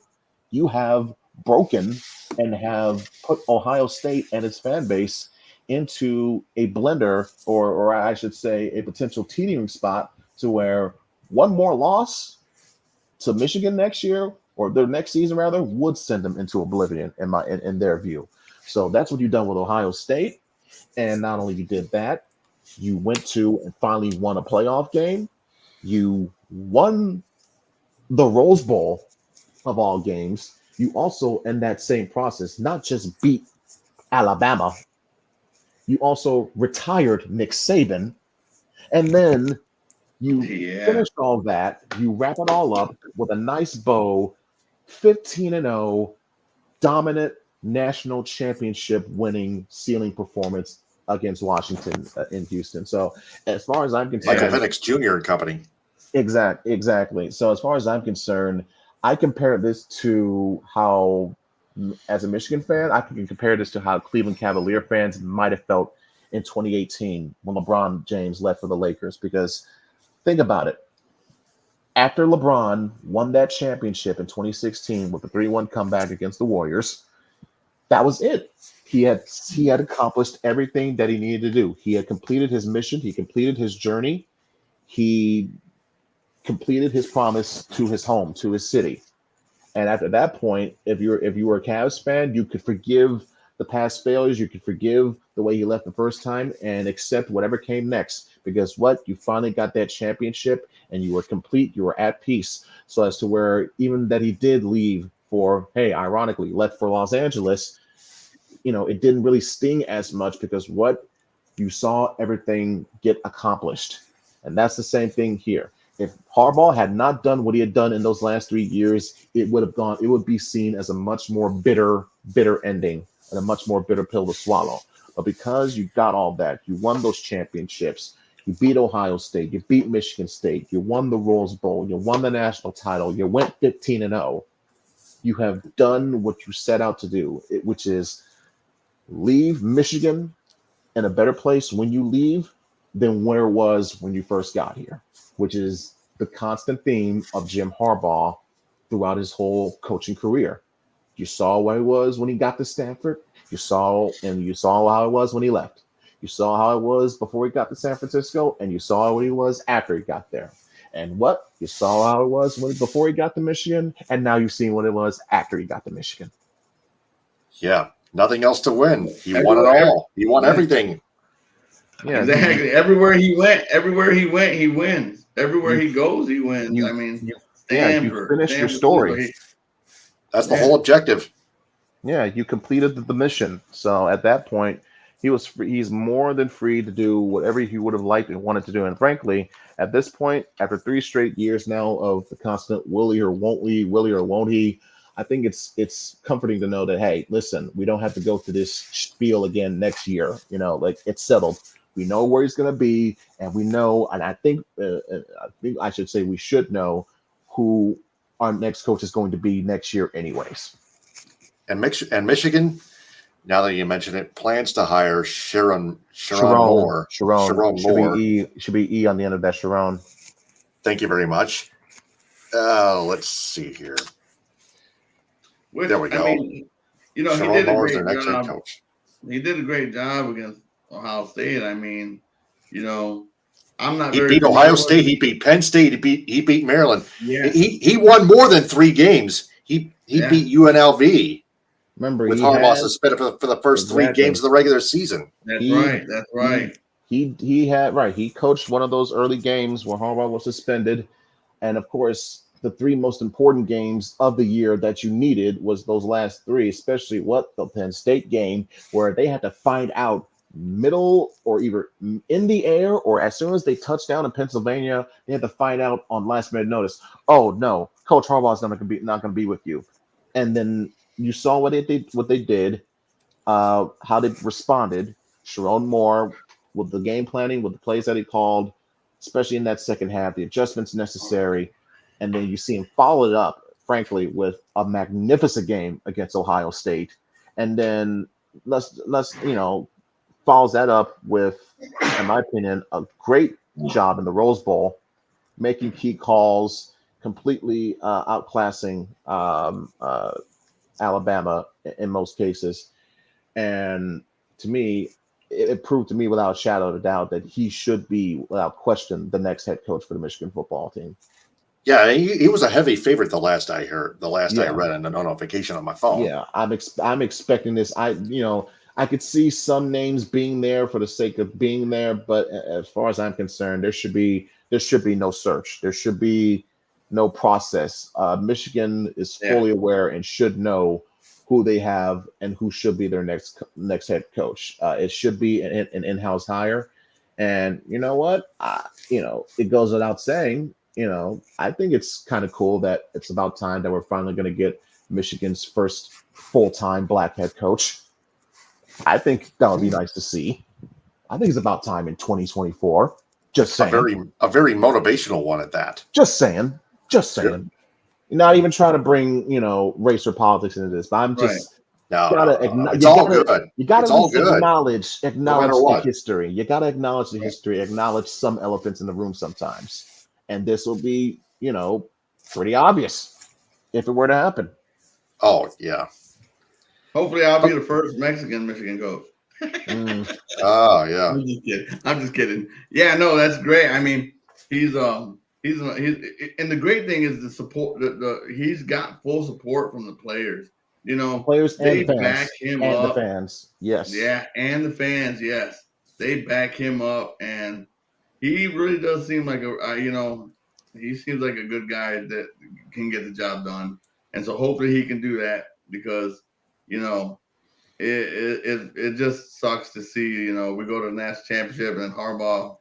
You have broken and have put Ohio State and its fan base into a blender, or I should say a potential teetering spot to where one more loss to Michigan next year, or their next season rather, would send them into oblivion in their view. So that's what you've done with Ohio State. And not only you did that, you went to and finally won a playoff game. You won the Rose Bowl of all games. You also, in that same process, not just beat Alabama, you also retired Nick Saban. And then you finish all that, you wrap it all up with a nice bow, 15-0, dominant national championship winning ceiling performance against Washington in Houston. So as far as I'm concerned, like a Penix Jr. and company. Exactly. So as far as I'm concerned, I compare this to how, as a Michigan fan, I can compare this to how Cleveland Cavalier fans might have felt in 2018 when LeBron James left for the Lakers. Because think about it. After LeBron won that championship in 2016 with the 3-1 comeback against the Warriors, that was it. He had accomplished everything that he needed to do. He had completed his mission. He completed his journey. He completed his promise to his home, to his city. And after that point, if you were a Cavs fan, you could forgive the past failures. You could forgive the way he left the first time and accept whatever came next. Because you finally got that championship and you were complete. You were at peace. So as to where even that he did leave for, ironically, left for Los Angeles, it didn't really sting as much because you saw everything get accomplished. And that's the same thing here. If Harbaugh had not done what he had done in those last 3 years, it would be seen as a much more bitter ending and a much more bitter pill to swallow. But because you got all that, you won those championships, you beat Ohio State, you beat Michigan State, you won the Rose Bowl, you won the national title, you went 15-0. You have done what you set out to do, which is leave Michigan in a better place when you leave than where it was when you first got here, which is the constant theme of Jim Harbaugh throughout his whole coaching career. You saw where he was when he got to Stanford. You saw how it was when he left. You saw how it was before he got to San Francisco, and you saw what he was after he got there. And what you saw how it was before he got to Michigan, and now you've seen what it was after he got to Michigan. Yeah, nothing else to win. He won it all. He won everything. Yeah, exactly. Everywhere he went, he wins. Everywhere he goes, he wins. You finished your story. That's the whole objective. Yeah, you completed the mission. So at that point, he's more than free to do whatever he would have liked and wanted to do. And frankly, at this point, after 3 straight years now of the constant will he or won't he, I think it's comforting to know that, hey, listen, we don't have to go through this spiel again next year. Like, it's settled. We know where he's going to be, and we know, and I think I should say we should know who our next coach is going to be next year anyways. And Michigan, now that you mention it, plans to hire Sharon Moore. Sharon Moore. Should be E on the end of that, Sharon. Thank you very much. Let's see here. There we go. He did a great job. He did a great job against Ohio State. I'm not. He beat Ohio State. He beat Penn State. He beat Maryland. Yeah. He won more than 3 games. He beat UNLV. Remember, with Harbaugh suspended for the first 3 games of the regular season. That's right. He coached one of those early games where Harbaugh was suspended, and of course, the 3 most important games of the year that you needed was those last 3, especially the Penn State game, where they had to find out middle or either in the air or as soon as they touched down in Pennsylvania, they had to find out on last minute notice. Oh no, Coach Harbaugh is not going to be with you, and then you saw what they did, how they responded. Sharon Moore with the game planning, with the plays that he called, especially in that second half, the adjustments necessary. And then you see him follow it up, frankly, with a magnificent game against Ohio State. And then let's follows that up with, in my opinion, a great job in the Rose Bowl, making key calls, completely outclassing Alabama in most cases. And to me, it proved to me without a shadow of a doubt that he should be, without question, the next head coach for the Michigan football team. Yeah, he was a heavy favorite the last I read in the notification on my phone. Yeah, I'm expecting this. I could see some names being there for the sake of being there, but as far as I'm concerned, there should be no search. There should be no process. Michigan is fully aware and should know who they have and who should be their next head coach. It should be an in-house hire. And you know what? It goes without saying, I think it's kind of cool that it's about time that we're finally going to get Michigan's first full-time black head coach. I think that would be nice to see. I think it's about time in 2024. Just saying. A very motivational one at that. Just saying. Sure. Not even trying to bring, race or politics into this, but I'm just it's all good. You got to acknowledge the history. You got to acknowledge the history, acknowledge some elephants in the room sometimes. And this will be, pretty obvious if it were to happen. Oh, yeah. Hopefully I'll be the first Mexican Michigan coach. Oh, yeah. I'm just kidding. Yeah, no, that's great. I mean, he's and the great thing is the support. He's got full support from the players. Players they and fans. back him and up. The fans, yes. Yeah, and the fans, yes. They back him up, and he really does seem like he seems like a good guy that can get the job done. And so hopefully he can do that because, it just sucks to see, we go to the national championship and Harbaugh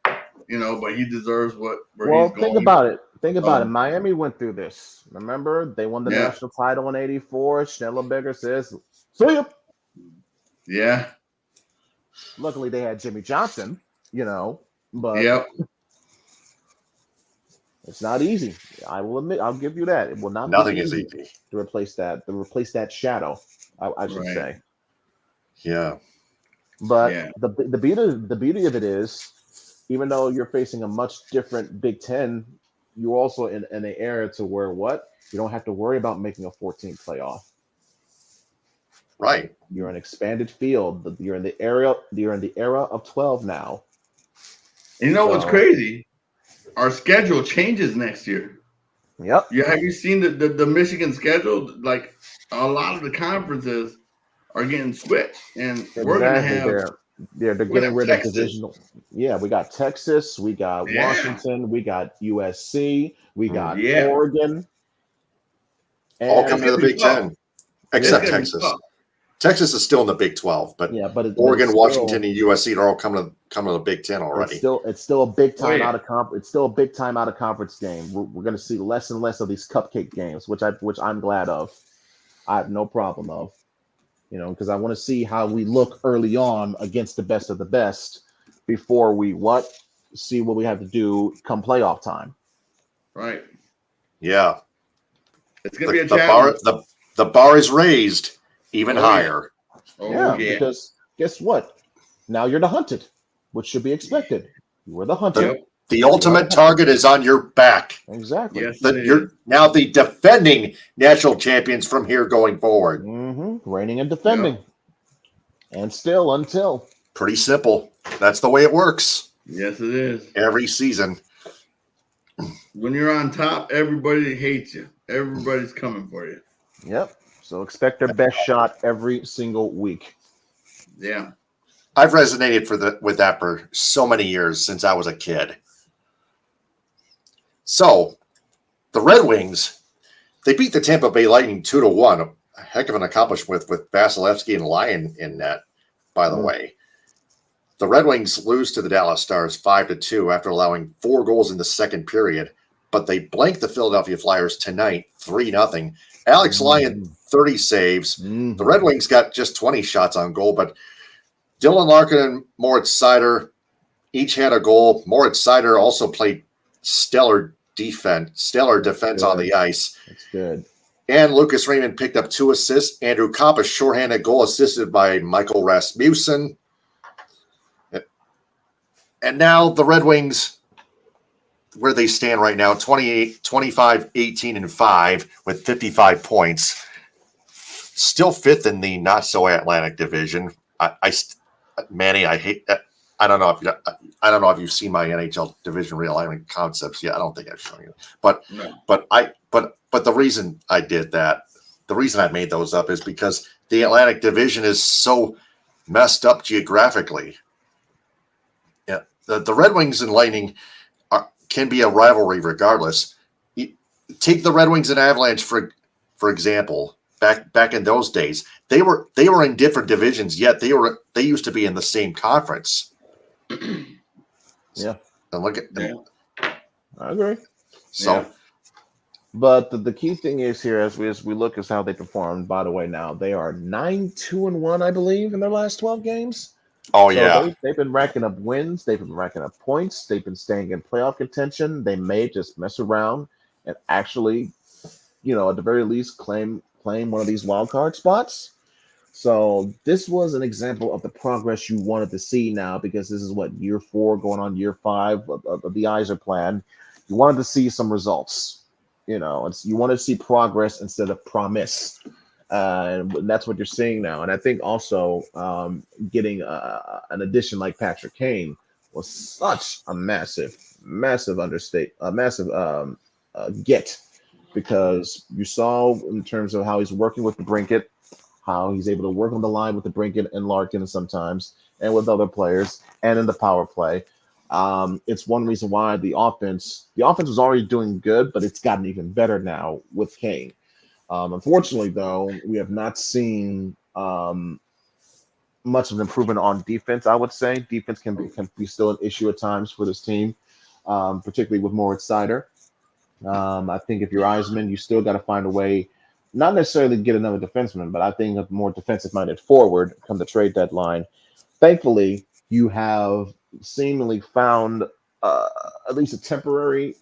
but he deserves where Well, he's think going. about it. Think about it. Um, Miami went through this. Remember, they won the Yeah. national title in '84. Schnellenberger says, "See ya." Yeah. Luckily, they had Jimmy Johnson, but Yep. it's not easy. I will admit, I'll give you that. It will not Nothing be is easy easy. to replace that shadow. I should Right. say. Yeah. But Yeah. the beauty of it is, even though you're facing a much different Big Ten, you're also in an era to where you don't have to worry about making a 14 playoff. Right. You're an expanded field. You're in the era. You're in the era of 12 now. You know what's So, crazy? Our schedule changes next year. yep. Have you seen the Michigan schedule? Like a lot of the conferences are getting switched, and we're gonna Exactly. have They're we getting have rid of Texas. divisional. Yeah, we got Texas, we got Yeah. Washington, we got USC, we got Yeah. Oregon, All and coming to the gonna be Big tough. Ten, It's except gonna be Texas. tough. Texas is still in the Big 12, but yeah, but it's Oregon, still, Washington, and USC are all coming to the Big Ten already. It's still a big time yeah. out of It's still a big time out of conference game. We're going to see less and less of these cupcake games, which I'm glad of. I have no problem of, because I want to see how we look early on against the best of the best before we see what we have to do come playoff time. Right. Yeah. It's gonna be a challenge. The bar is raised even higher. Oh yeah. Because guess what? Now you're the hunted, which should be expected. You were the hunted. Yep. The ultimate target is on your back. Exactly. Yes. You're now the defending national champions from here going forward. Reigning and defending. Yep. And still until. Pretty simple. That's the way it works. Yes, it is. Every season. When you're on top, everybody hates you. Everybody's coming for you. Yep. So expect their best shot every single week. Yeah. I've resonated with that for so many years since I was a kid. So, the Red Wings, they beat the Tampa Bay Lightning 2-1. A heck of an accomplishment with Vasilevsky and Lyon in net, by the way. The Red Wings lose to the Dallas Stars 5-2 after allowing 4 goals in the second period, but they blanked the Philadelphia Flyers tonight 3-0. Alex Lyon, 30 saves. The Red Wings got just 20 shots on goal, but Dylan Larkin and Moritz Seider each had a goal. Moritz Seider also played stellar defense on the ice. That's good. And Lucas Raymond picked up 2 assists. Andrew Kopp, a shorthanded goal assisted by Michael Rasmussen. And now the Red Wings, where they stand right now, 25, 18, and 5 with 55 points. Still 5th in the not-so-Atlantic division. Manny, I hate that. I don't know if you've seen my NHL division realignment concepts yet. I don't think I've shown you. But the reason I did that, the reason I made those up is because the Atlantic division is so messed up geographically. Yeah, the Red Wings and Lightning can be a rivalry regardless. Take the Red Wings and Avalanche for example. Back in those days, they were in different divisions, yet they used to be in the same conference. Yeah. And look at I agree. So, Yeah. But the key thing is here as we look is how they performed. By the way, now they are 9-2-1, I believe, in their last 12 games. oh So yeah, they've been racking up wins. They've been racking up points. They've been staying in playoff contention. They may just mess around and actually, at the very least, claim one of these wild card spots. So this was an example of the progress you wanted to see now, because this is what, year 4 going on year 5 of the Yzer plan. You wanted to see some results. You want to see progress instead of promise. And that's what you're seeing now. And I think also getting an addition like Patrick Kane was such a massive get, because you saw in terms of how he's working with the Brinket, how he's able to work on the line with the Brinket and Larkin sometimes, and with other players, and in the power play. It's one reason why the offense was already doing good, but it's gotten even better now with Kane. Unfortunately, though, we have not seen much of an improvement on defense. I would say defense can be still an issue at times for this team, particularly with Moritz Seider. I think if you're Eisman, you still got to find a way, not necessarily get another defenseman, but I think a more defensive-minded forward come the trade deadline. Thankfully, you have seemingly found at least a temporary,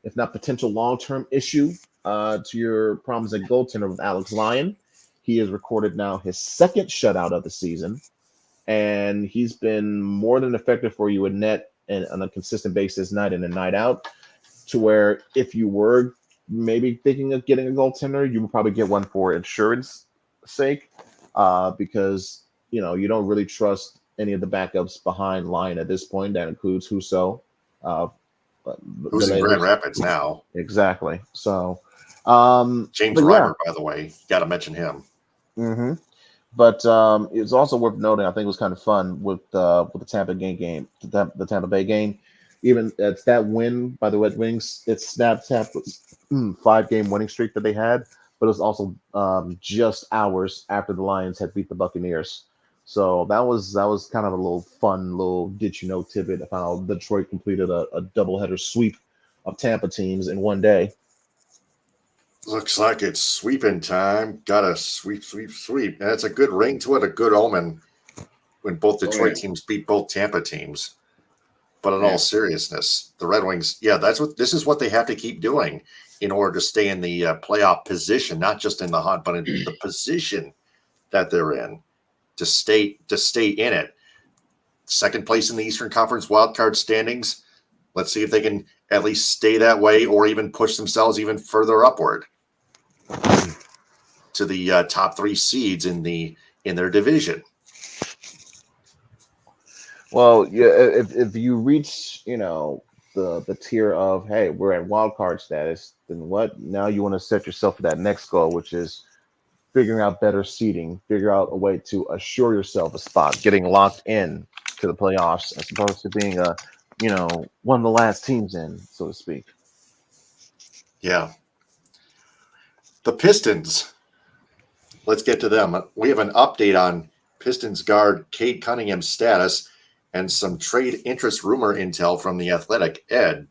if not potential long-term issue to your problems at goaltender with Alex Lyon. He has recorded now his second shutout of the season, and he's been more than effective for you in net and on a consistent basis, night in and night out. To where if you were maybe thinking of getting a goaltender, you would probably get one for insurance sake, because you don't really trust any of the backups behind line at this point. That includes Husso, uh, Who's in Grand Rapids now? Exactly. So, James Reimer, by the way, got to mention him. Mm-hmm. But it's also worth noting. I think it was kind of fun with the Tampa the Tampa Bay game. Even it's that win by the Red Wings. It snapped Tampa's 5-game winning streak that they had, but it was also just hours after the Lions had beat the Buccaneers. So that was kind of a little fun little did you know tidbit of how Detroit completed a doubleheader sweep of Tampa teams in one day. Looks like it's sweeping time. Got a sweep. And it's a good ring to it, a good omen when both Detroit teams beat both Tampa teams. But in all seriousness, the Red Wings, this is what they have to keep doing in order to stay in the playoff position, not just in the hunt, but in the position that they're in to stay in it. Second place in the Eastern Conference wildcard standings. Let's see if they can at least stay that way or even push themselves even further upward to the top 3 seeds in their division. Well, yeah, if you reach, the tier of, hey, we're at wild card status, then what? Now you want to set yourself for that next goal, which is figuring out better seeding, figure out a way to assure yourself a spot, getting locked in to the playoffs as opposed to being one of the last teams in, so to speak. Yeah. The Pistons. Let's get to them. We have an update on Pistons guard Cade Cunningham's status and some trade interest rumor intel from the Athletic. Ed, do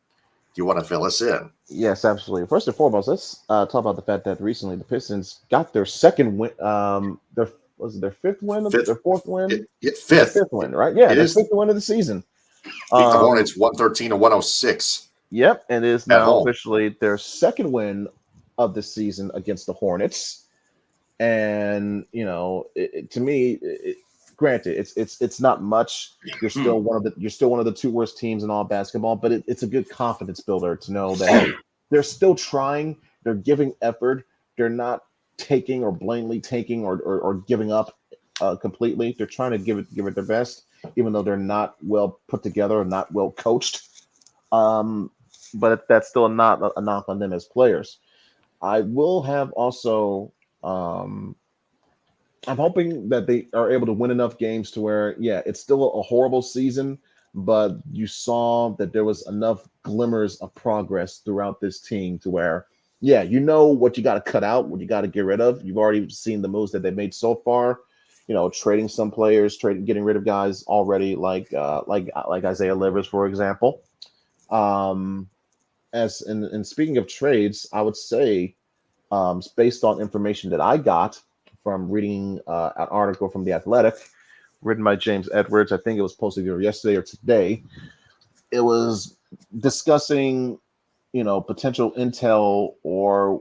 you want to fill us in? Yes, absolutely. First and foremost, let's talk about the fact that recently the Pistons got their second win. Their fifth win? Their fourth win? Fifth win, right? Yeah, it is fifth win of the season. Beat the Hornets 113-106. Yep, and it is now officially their second win of the season against the Hornets. And to me, granted, it's not much. You're still one of the 2 worst teams in all basketball, but it's a good confidence builder to know that hey, they're still trying. They're giving effort. They're not taking or blatantly taking or giving up completely. They're trying to give it their best, even though they're not well put together or not well coached. But that's still not a knock on them as players. I will have also. I'm hoping that they are able to win enough games to where, it's still a horrible season, but you saw that there was enough glimmers of progress throughout this team to where, what you got to cut out, what you got to get rid of. You've already seen the moves that they made so far, trading some players, getting rid of guys already, like Isaiah Livers, for example. And speaking of trades, I would say, based on information that I got from reading an article from The Athletic, written by James Edwards. I think it was posted either yesterday or today. It was discussing, potential intel or,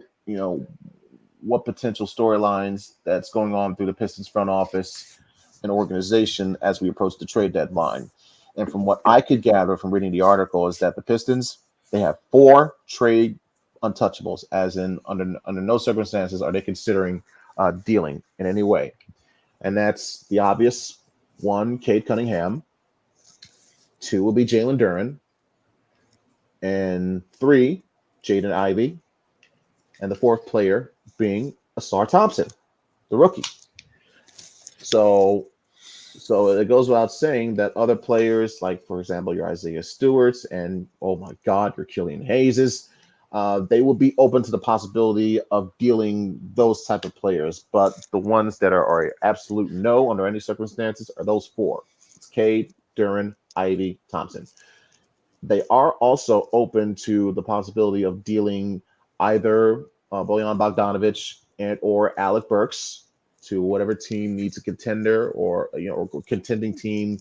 what potential storylines that's going on through the Pistons front office and organization as we approach the trade deadline. And from what I could gather from reading the article is that the Pistons, they have 4 trade untouchables, as in under no circumstances are they considering dealing in any way. And that's the obvious 1, Cade Cunningham. 2 will be Jalen Duren. And 3, Jaden Ivey. And the 4th player being Asar Thompson, the rookie. So it goes without saying that other players, like, for example, your Isaiah Stewarts and, oh my God, your Killian Hayeses, they will be open to the possibility of dealing those type of players. But the ones that are absolute no under any circumstances are those four. It's Cade, Duran, Ivy, Thompson. They are also open to the possibility of dealing either Bojan Bogdanovic and or Alec Burks to whatever team needs a contender or or contending team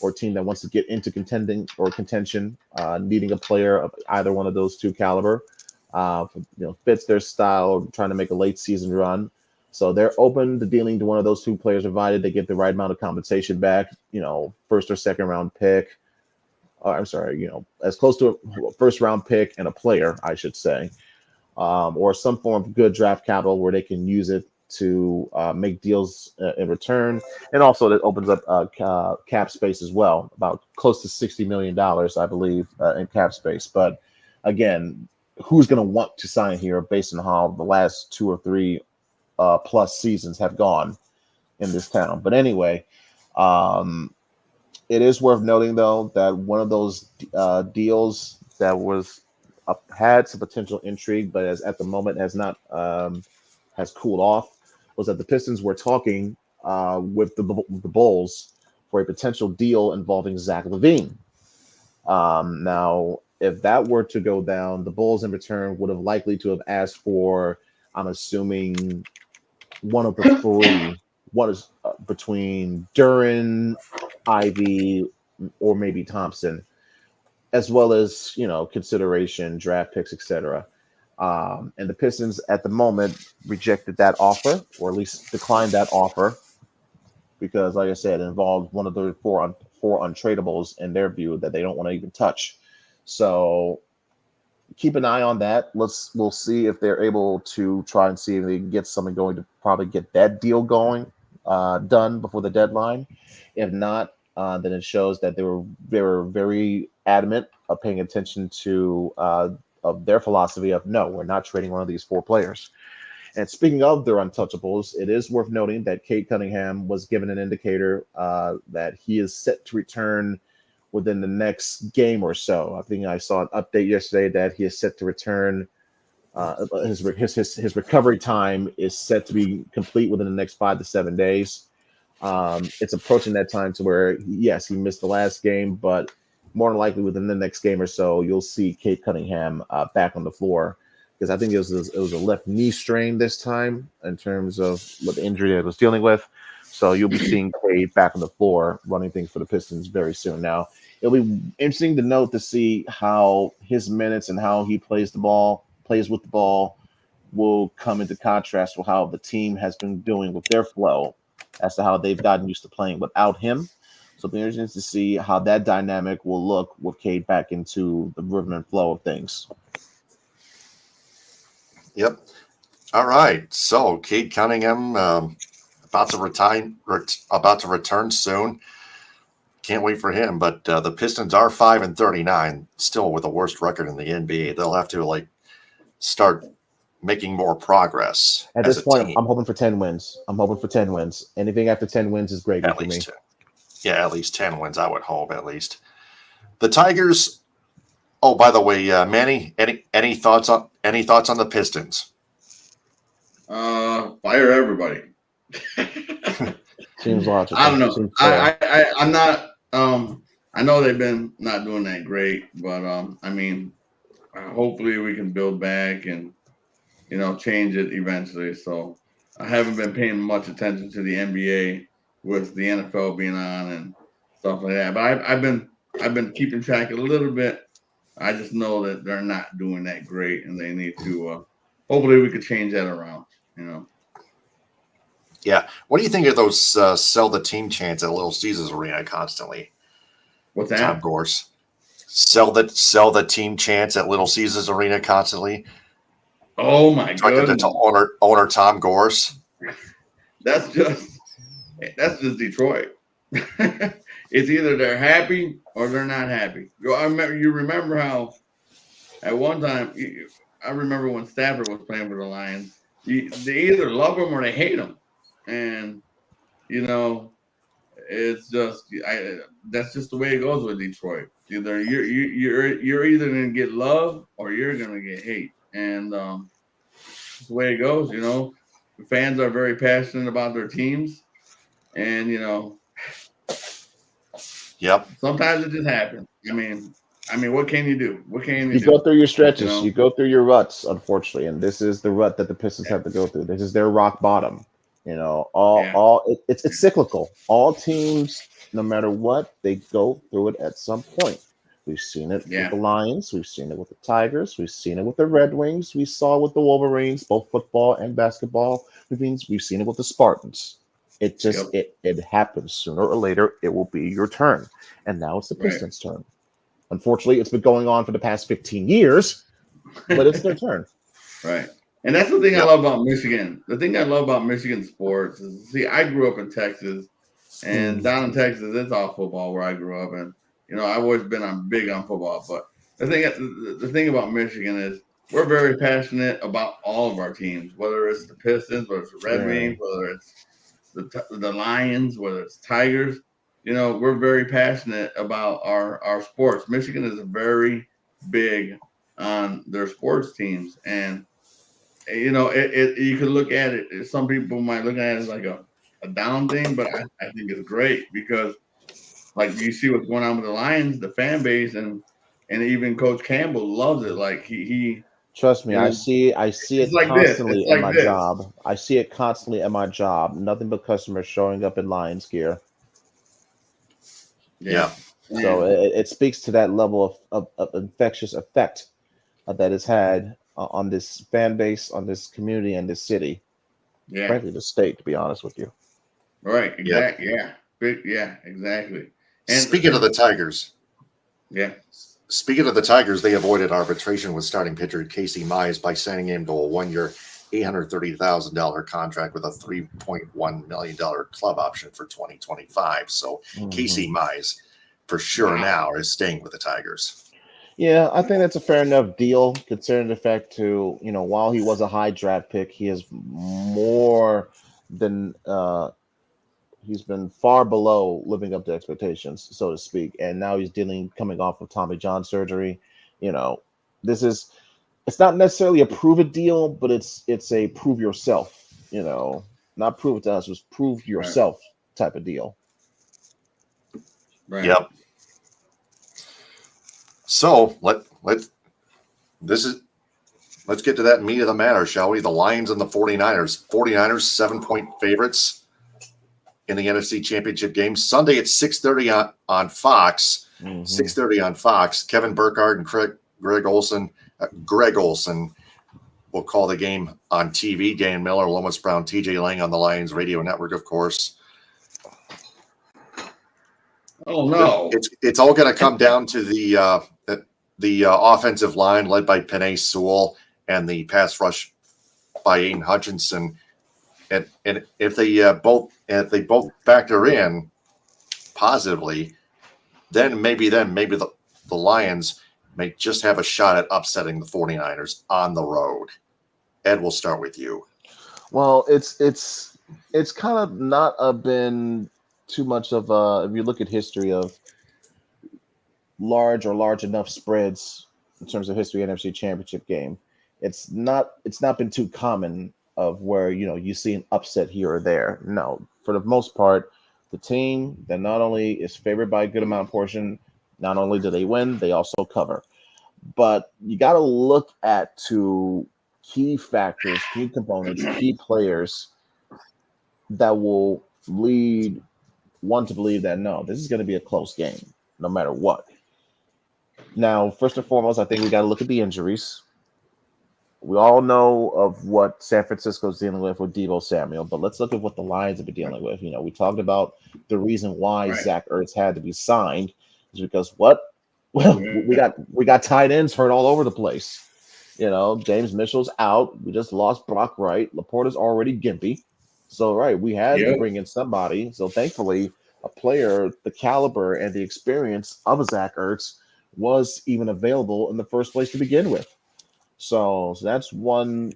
or team that wants to get into contending or contention, needing a player of either one of those two caliber, fits their style, trying to make a late season run. So they're open to dealing to one of those two players, provided they get the right amount of compensation back. First or second round pick. I'm sorry, as close to a first round pick and a player, I should say, or some form of good draft capital where they can use it to make deals in return. And also that opens up cap space as well, about close to $60 million, I believe, in cap space. But again, who's going to want to sign here based on how the last 2 or 3 plus seasons have gone in this town? But anyway, it is worth noting, though, that one of those deals that was had some potential intrigue, but at the moment has not has cooled off, was that the Pistons were talking with the Bulls for a potential deal involving Zach LaVine. Now, if that were to go down, the Bulls in return would have likely to have asked for, I'm assuming, one of the three. What is between Duran, Ivy, or maybe Thompson, as well as consideration, draft picks, etc. And the Pistons at the moment rejected that offer, or at least declined that offer, because, like I said, it involved one of the four untradables in their view that they don't want to even touch. So keep an eye on that. We'll see if they're able to try and see if they can get something going to probably get that deal going, done before the deadline. If not, then it shows that they were very adamant of paying attention to of their philosophy of no, we're not trading one of these 4 players. And speaking of their untouchables, it is worth noting that Cade Cunningham was given an indicator that he is set to return within the next game or so. I think I saw an update yesterday that he is set to return. His recovery time is set to be complete within the next 5 to 7 days. It's approaching that time to where, yes, he missed the last game, but more than likely within the next game or so, you'll see Cade Cunningham back on the floor, because I think it was a left knee strain this time in terms of what the injury that it was dealing with. So you'll be seeing Cade back on the floor running things for the Pistons very soon. Now, it'll be interesting to note to see how his minutes and how he plays with the ball will come into contrast with how the team has been doing with their flow as to how they've gotten used to playing without him. So it'll be interesting to see how that dynamic will look with Cade back into the rhythm and flow of things. Yep. All right. So Cade Cunningham about to return soon. Can't wait for him. But the Pistons are 5-39, still with the worst record in the NBA. They'll have to start making more progress. At this point, I'm hoping for 10 wins. Anything after 10 wins is great for me. 10. Yeah, at least 10 wins, I would hope, at least. The Tigers. Oh, by the way, Manny, any thoughts on the Pistons? Fire everybody. Seems logical. I don't know. I'm not. I know they've been not doing that great, but hopefully we can build back and change it eventually. So I haven't been paying much attention to the NBA with the NFL being on and stuff like that. But I've been keeping track a little bit. I just know that they're not doing that great, and they need to. Hopefully, we could change that around. Yeah. What do you think of those sell the team chants at Little Caesars Arena constantly? What's that? Tom Gorse. Sell the team chants at Little Caesars Arena constantly. Oh my goodness! Owner Tom Gorse. That's just Detroit. It's either they're happy or they're not happy. You remember how at one time, I remember when Stafford was playing for the Lions, they either love him or they hate him. And, it's just that's just the way it goes with Detroit. Either you're either going to get love or you're going to get hate. and it's the way it goes. The fans are very passionate about their teams, and Yep. sometimes it just happens. What can you do? What can you You do? go through your You stretches, know? you go through your ruts, unfortunately, and this is the rut that the Pistons have to go through. This is their rock bottom. Yeah. It's cyclical. All teams, no matter what, they go through it at some point. We've seen it with Yeah. the Lions, we've seen it with the Tigers, we've seen it with the Red Wings, we saw it with the Wolverines, both football and basketball. We've seen it with the Spartans. It just Yep. it happens sooner or later. It will be your turn, and now it's the Right. Pistons' turn. Unfortunately, it's been going on for the past 15 years, but it's their turn. Right. And that's the thing I Yep. love about Michigan. The thing I love about Michigan sports is, see, I grew up in Texas, and down in Texas, it's all football where I grew up. And, I've always been big on football. But the thing about Michigan is we're very passionate about all of our teams, whether it's the Pistons, whether it's the Red Wings, whether it's the Lions, whether it's Tigers. We're very passionate about our sports. Michigan is very big on their sports teams, and you could look at it. Some people might look at it as like a down thing, but I think it's great because, like, you see what's going on with the Lions, the fan base, and even Coach Campbell loves it. Like he Trust me, I see it's it like this. constantly It's in like my this. job. I see it constantly in my job. Nothing but customers showing up in Lions gear. Yeah. So it speaks to that level of infectious effect that it's had on this fan base, on this community, and this city. Yeah. Frankly, the state, to be honest with you. Right. Exactly. Yeah. Yeah. Exactly. And Speaking of the Tigers, yeah. They avoided arbitration with starting pitcher Casey Mize by signing him to a 1-year, $830,000 contract with a $3.1 million club option for 2025. So Casey Mize, for sure now, is staying with the Tigers. Yeah, I think that's a fair enough deal, considering the fact to, while he was a high draft pick, he is more than he's been far below living up to expectations, so to speak. And now he's coming off of Tommy John surgery. It's not necessarily a prove it deal, but it's a prove yourself, not prove it to us, it was prove yourself type of deal. Right. Yep. So let's get to that meat of the matter, shall we? The Lions and the 49ers. 49ers 7-point favorites in the NFC Championship Game Sunday at 6:30 on Fox. 6:30 on Fox. Kevin Burkhardt and Greg Olson will call the game on TV. Dan Miller, Lomas Brown, TJ Lang on the Lions radio network, of course. Oh no! It's all going to come down to the offensive line led by Penei Sewell and the pass rush by Aiden Hutchinson. And if they both factor in positively, then maybe the Lions may just have a shot at upsetting the 49ers on the road. Ed, we'll start with you. Well, it's kind of not been too much of if you look at history of large enough spreads in terms of history NFC Championship Game. It's not been too common of where you see an upset here or there. No, for the most part, the team that not only is favored by a good amount of portion, not only do they win, they also cover. But you got to look at two key factors, key components, key players that will lead one to believe that no, this is going to be a close game, no matter what. Now, first and foremost, I think we got to look at the injuries. We all know of what San Francisco's dealing with Deebo Samuel, but let's look at what the Lions have been dealing with. We talked about the reason why Zach Ertz had to be signed is because what? Well, we got tight ends hurt all over the place. James Mitchell's out. We just lost Brock Wright. Laporta's already gimpy. So, we had to bring in somebody. So, thankfully, a player the caliber and the experience of Zach Ertz was even available in the first place to begin with. So that's one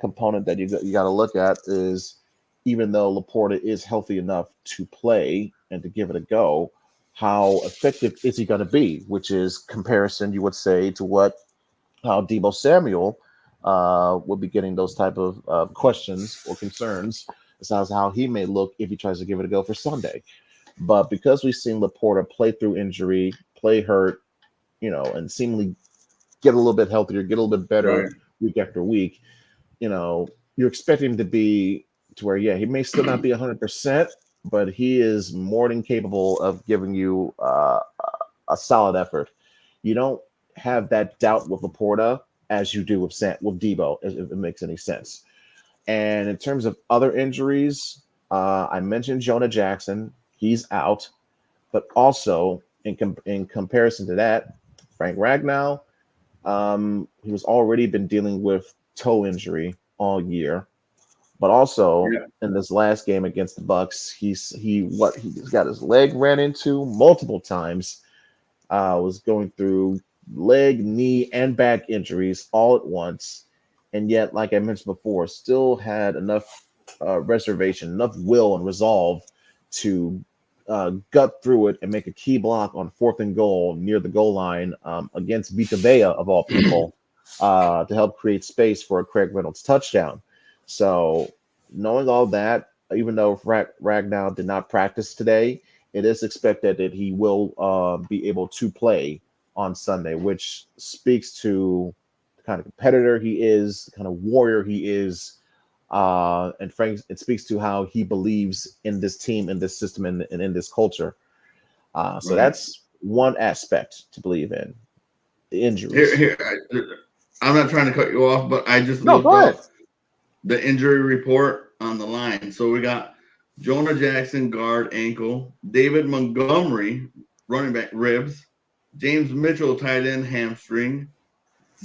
component that you got to look at is even though Laporta is healthy enough to play and to give it a go, how effective is he going to be? Which is comparison, you would say, to how Deebo Samuel will be getting those type of questions or concerns as to how he may look if he tries to give it a go for Sunday. But because we've seen Laporta play through injury, play hurt, and seemingly get a little bit healthier, get a little bit better Right. week after week, you're expecting him to be to where, yeah, he may still not be 100%, but he is more than capable of giving you a solid effort. You don't have that doubt with Laporta as you do with Debo, if it makes any sense. And in terms of other injuries, I mentioned Jonah Jackson. He's out. But also, in comparison to that, Frank Ragnow, he was already been dealing with toe injury all year. But also Yeah. in this last game against the Bucks, he's got his leg ran into multiple times. Was going through leg, knee, and back injuries all at once, and yet, like I mentioned before, still had enough reservation, enough will and resolve to gut through it and make a key block on 4th and goal near the goal line against Vita Vea of all people to help create space for a Craig Reynolds touchdown. So, knowing all that, even though Ragnow did not practice today, it is expected that he will be able to play on Sunday, which speaks to the kind of competitor he is, the kind of warrior he is. And Frank, it speaks to how he believes in this team, in this system, and in this culture. So Right. that's one aspect to believe in. The injuries. I'm not trying to cut you off, but I just No, looked go ahead. up the injury report on the line. So we got Jonah Jackson, guard, ankle. David Montgomery, running back, ribs. James Mitchell, tight end, hamstring.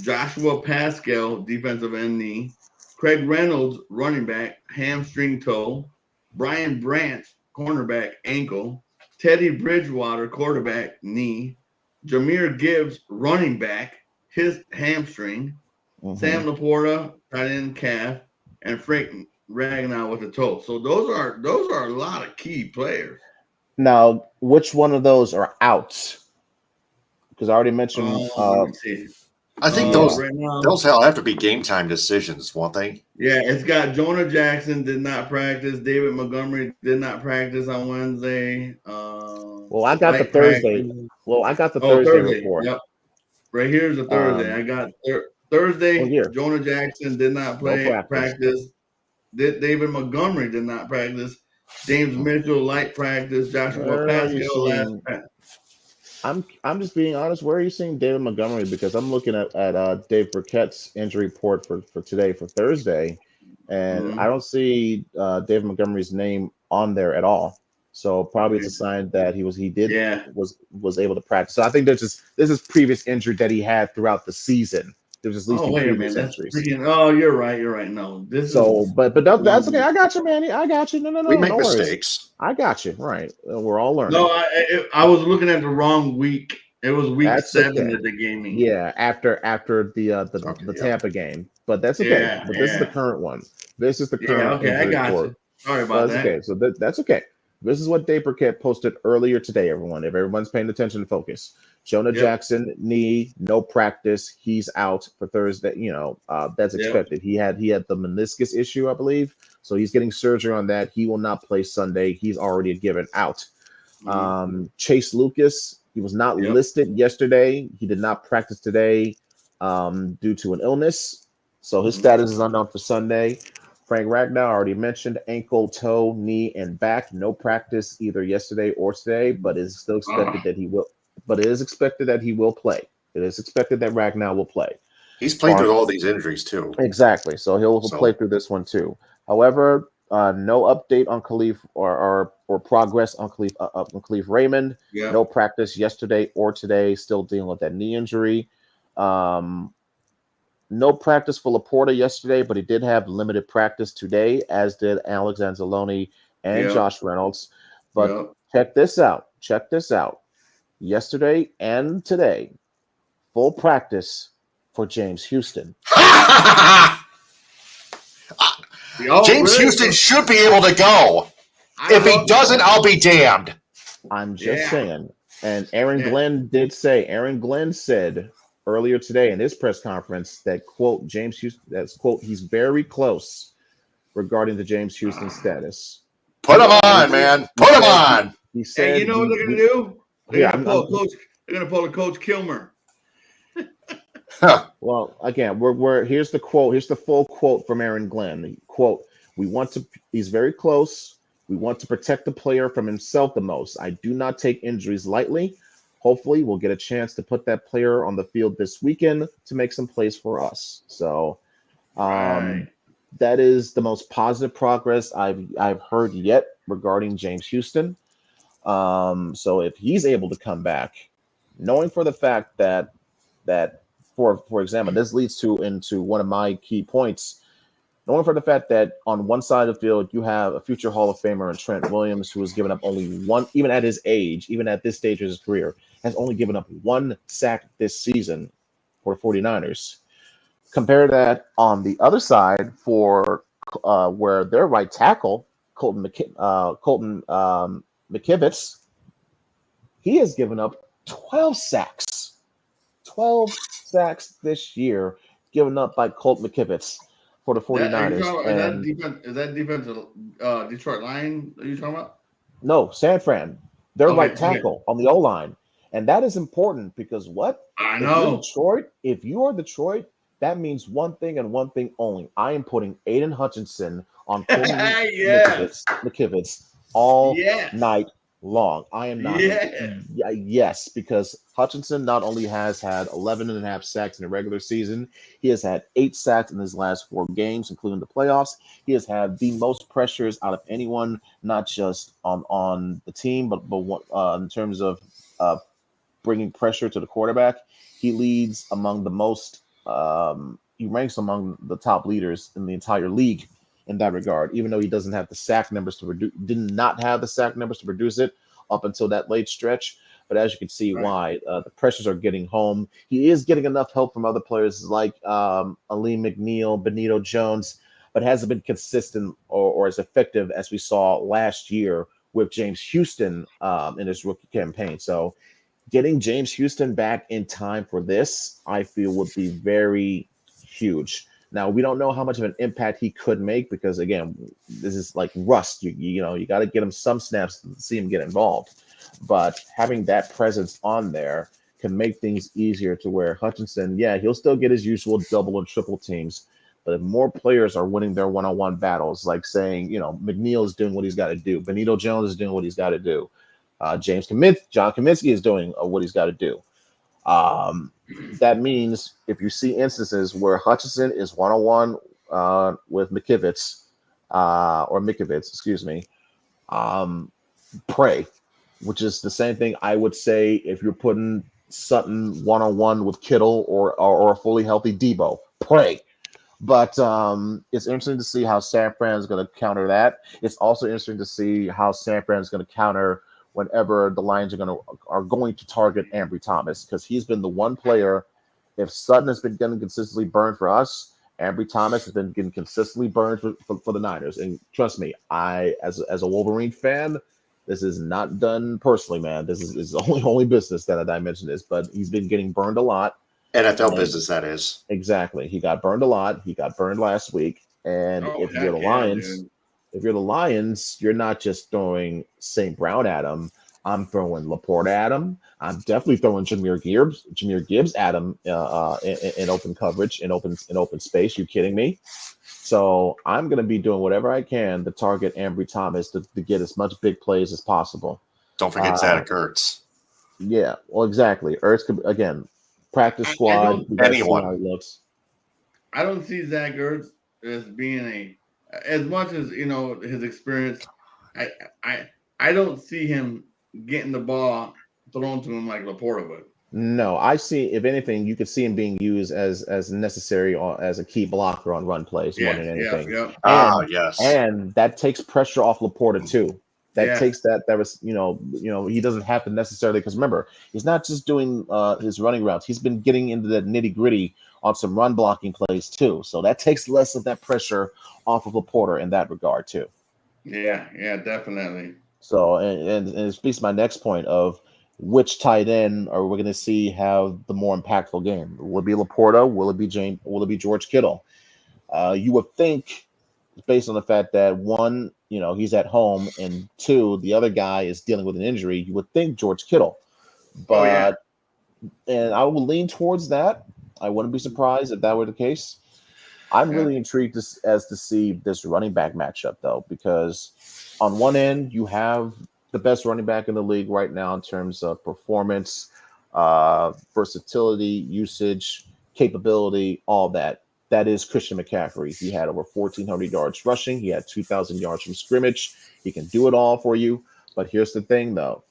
Joshua Pascal, defensive end, knee. Craig Reynolds, running back, hamstring toe. Brian Branch, cornerback, ankle. Teddy Bridgewater, quarterback, knee. Jameer Gibbs, running back, his hamstring. Sam Mhm. Laporta, tight end, calf, and Frank Ragnow with the toe. So those are a lot of key players. Now, which one of those are out? Because I already mentioned Let me see. I think yeah. Right now, those have to be game time decisions, won't they? yeah, it's got Jonah Jackson did not practice. David Montgomery did not practice on Wednesday. Well, I got the Light Thursday. practice. Well, I got the Oh, Thursday Thursday. report. Yep. Right here's the Thursday. Um, I got well, Thursday. here, Jonah Jackson did not no play practice. practice. David Montgomery did not practice. James Mitchell light practice. Joshua Where are you Pascal last seeing? practice. I'm just being honest. Where are you seeing David Montgomery? Because I'm looking at Dave Burkett's injury report for today for Thursday, and I Mhm. don't see David Montgomery's name on there at all. So probably it's Okay. a sign that he did Yeah. was able to practice. So I think this is previous injury that he had throughout the season. There's at least Oh be wait a minute. previous That's injuries. freaking. Oh, you're right. You're right. No, this So, is but that's okay. one. I got you, Manny. I got you. We No make worries. mistakes. I got you. Right. We're all No, learning. I was looking at the wrong week. It was week That's 7 okay. that they gave me. Yeah, after Okay, the yeah. Tampa game, but that's okay. Yeah, But this is the yeah, current one. This is the yeah. current Okay, I injury got report. you. Sorry Well, about that's okay. that. So that's okay. This is what Dave Burkett posted earlier today, everyone. If everyone's paying attention and focus. Jonah Yep, Jackson, knee, no practice. He's out for Thursday. That's yep. expected. He had the meniscus issue, I believe. So he's getting surgery on that. He will not play Sunday. He's already given out. Mhm, Chase Lucas, he was not yep. listed yesterday. He did not practice today due to an illness. So his Mhm, status is unknown for Sunday. Frank Ragnow, already mentioned ankle, toe, knee, and back. No practice either yesterday or today, but it's still expected Ah, that he will. But it is expected that he will play. It is expected that Ragnow will play. He's played through Far all these injuries too. exactly. So he'll play So through this one too. However, no update on Khalif or progress on Khalif Raymond. yep. No practice yesterday or today. Still dealing with that knee injury. Um, no practice for Laporta yesterday, but he did have limited practice today, as did Alex Anzalone and Yep. Josh Reynolds. But Yep. check this out. Check this out. Yesterday and today, full practice for James Houston. Oh, James really? Houston should be able to go. I If he thought doesn't, so. I'll be damned. I'm just Yeah. saying. And Yeah. Aaron Glenn said earlier today in his press conference that, quote, James Houston, that's, quote, he's very close regarding the James Houston status. Put him on, man. Put him on. He said, Hey, you know what they're gonna do? They're yeah, gonna pull a coach. They're gonna pull a Coach Kilmer. Well, again, we're here's the quote. Here's the full quote from Aaron Glenn. Quote: He's very close. We want to protect the player from himself the most. I do not take injuries lightly. Hopefully, we'll get a chance to put that player on the field this weekend to make some plays for us. So, Right. that is the most positive progress I've heard yet regarding James Houston. So if he's able to come back, knowing for the fact that for example, this leads into one of my key points. Knowing for the fact that on one side of the field you have a future Hall of Famer in Trent Williams, who has given up only one, even at his age, even at this stage of his career, has only given up one sack this season for the 49ers. Compare that on the other side for where their right tackle, Colton McKivitz, he has given up 12 sacks. 12 sacks this year given up by Colt McKivitz for the 49ers. Is that defensive Detroit line that you're talking about? No, San Fran. Their Okay, right tackle on the O-line. And that is important because what? I know. If you are Detroit, that means one thing and one thing only. I am putting Aiden Hutchinson on Colton McKivitz all night long. I am not. Yes, because Hutchinson not only has had 11 and a half sacks in the regular season, he has had 8 sacks in his last 4 games, including the playoffs. He has had the most pressures out of anyone, not just on the team, but in terms of bringing pressure to the quarterback. He leads among the most. He ranks among the top leaders in the entire league in that regard, even though he doesn't have the sack numbers to produce, did not have the sack numbers to produce it up until that late stretch. But as you can see, why the pressures are getting home. He is getting enough help from other players like Ali McNeil, Benito Jones, but hasn't been consistent or as effective as we saw last year with James Houston in his rookie campaign. So getting James Houston back in time for this, I feel, would be very huge. Now, we don't know how much of an impact he could make because, again, this is like rust. You know, you got to get him some snaps to see him get involved. But having that presence on there can make things easier to where Hutchinson, he'll still get his usual double and triple teams. But if more players are winning their one-on-one battles, like saying, McNeil is doing what he's got to do. Benito Jones is doing what he's got to do. John Kaminsky is doing what he's got to do. That means if you see instances where Hutchinson is one-on-one with McKivitz, pray, which is the same thing I would say if you're putting Sutton one-on-one with Kittle or a fully healthy Debo. Pray. But it's interesting to see how San Fran is going to counter that. It's also interesting to see how San Fran is going to counter whenever the Lions are going to target Ambry Thomas, because he's been the one player. If Sutton has been getting consistently burned for us, Ambry Thomas has been getting consistently burned for the Niners. And trust me, I as a Wolverine fan, this is not done personally, man. This is only business that I mentioned this, but he's been getting burned a lot. NFL business, that is. Exactly. He got burned a lot. He got burned last week. And if you're the Lions, you're not just throwing St. Brown at him. I'm throwing Laporte at him. I'm definitely throwing Jahmyr Gibbs at him in open coverage, in open space. You kidding me? So I'm going to be doing whatever I can to target Ambry Thomas to get as much big plays as possible. Don't forget Zach Ertz. Yeah, well, exactly. Ertz could, again, practice squad. Anyone. See how he looks. I don't see Zach Ertz as being as much as his experience. I don't see him getting the ball thrown to him like Laporta would. No, I see. If anything, you could see him being used as necessary as a key blocker on run plays more than anything. Yes. And that takes pressure off Laporta too. That takes that was he doesn't have to necessarily, because remember, he's not just doing his running routes. He's been getting into that nitty gritty on some run blocking plays too. So that takes less of that pressure off of Laporta in that regard too. Yeah, definitely. So and it speaks to my next point of which tight end are we going to see have the more impactful game? Will it be Laporta? Will it be James? Will it be George Kittle? You would think, based on the fact that one, he's at home, and two, the other guy is dealing with an injury, you would think George Kittle. Oh yeah. But and I would lean towards that. I wouldn't be surprised if that were the case. I'm Yeah. really intrigued as to see this running back matchup, though, because on one end, you have the best running back in the league right now in terms of performance, versatility, usage, capability, all that. That is Christian McCaffrey. He had over 1,400 yards rushing. He had 2,000 yards from scrimmage. He can do it all for you. But here's the thing, though.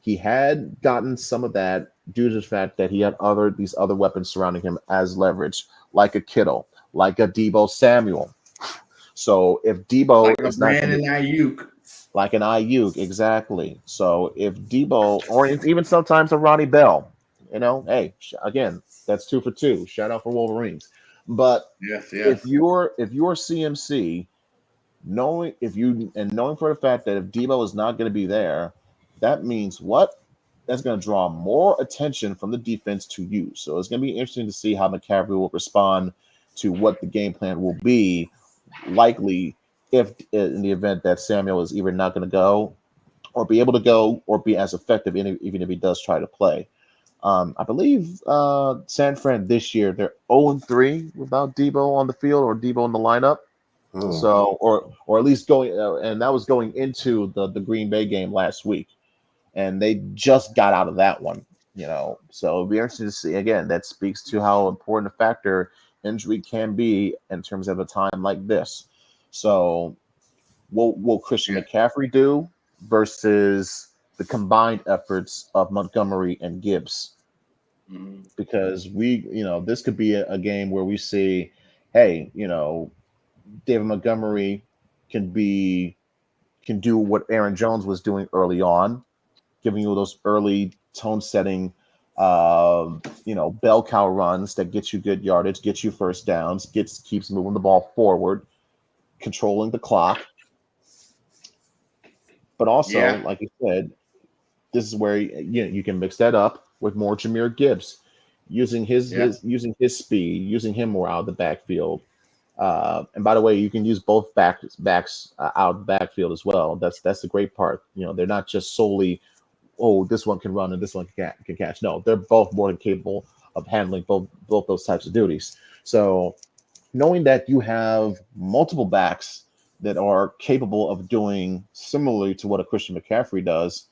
He had gotten some of that due to the fact that he had these other weapons surrounding him as leverage, like a Kittle, like a Deebo Samuel. So if Deebo Like a is not going to Brandon Ayuk. like an Ayuk, exactly. So if Deebo, or even sometimes a Ronnie Bell, hey, again, that's 2 for 2. Shout out for Wolverines. But Yes, if yes. you're CMC, knowing for the fact that if Debo is not going to be there, that means what? That's going to draw more attention from the defense to you. So it's going to be interesting to see how McCaffrey will respond to what the game plan will be. Likely, if in the event that Samuel is either not going to go, or be able to go, or be as effective, even if he does try to play. I believe San Fran this year they're 0-3 without Debo on the field or Debo in the lineup. So, or at least going, and that was going into the Green Bay game last week, and they just got out of that one. So it'll be interesting to see. Again, that speaks to how important a factor injury can be in terms of a time like this. So, what will Christian McCaffrey do versus the combined efforts of Montgomery and Gibbs? Because this could be a game where we see, hey, David Montgomery can do what Aaron Jones was doing early on, giving you those early tone setting, bell cow runs that get you good yardage, get you first downs, keeps moving the ball forward, controlling the clock. But also, like you said, this is where you can mix that up with more Jahmyr Gibbs, using his speed, using him more out of the backfield. And by the way, you can use both backs out of the backfield as well. That's the great part. They're not just solely, this one can run and this one can catch. No, they're both more than capable of handling both those types of duties. So knowing that you have multiple backs that are capable of doing similarly to what a Christian McCaffrey does,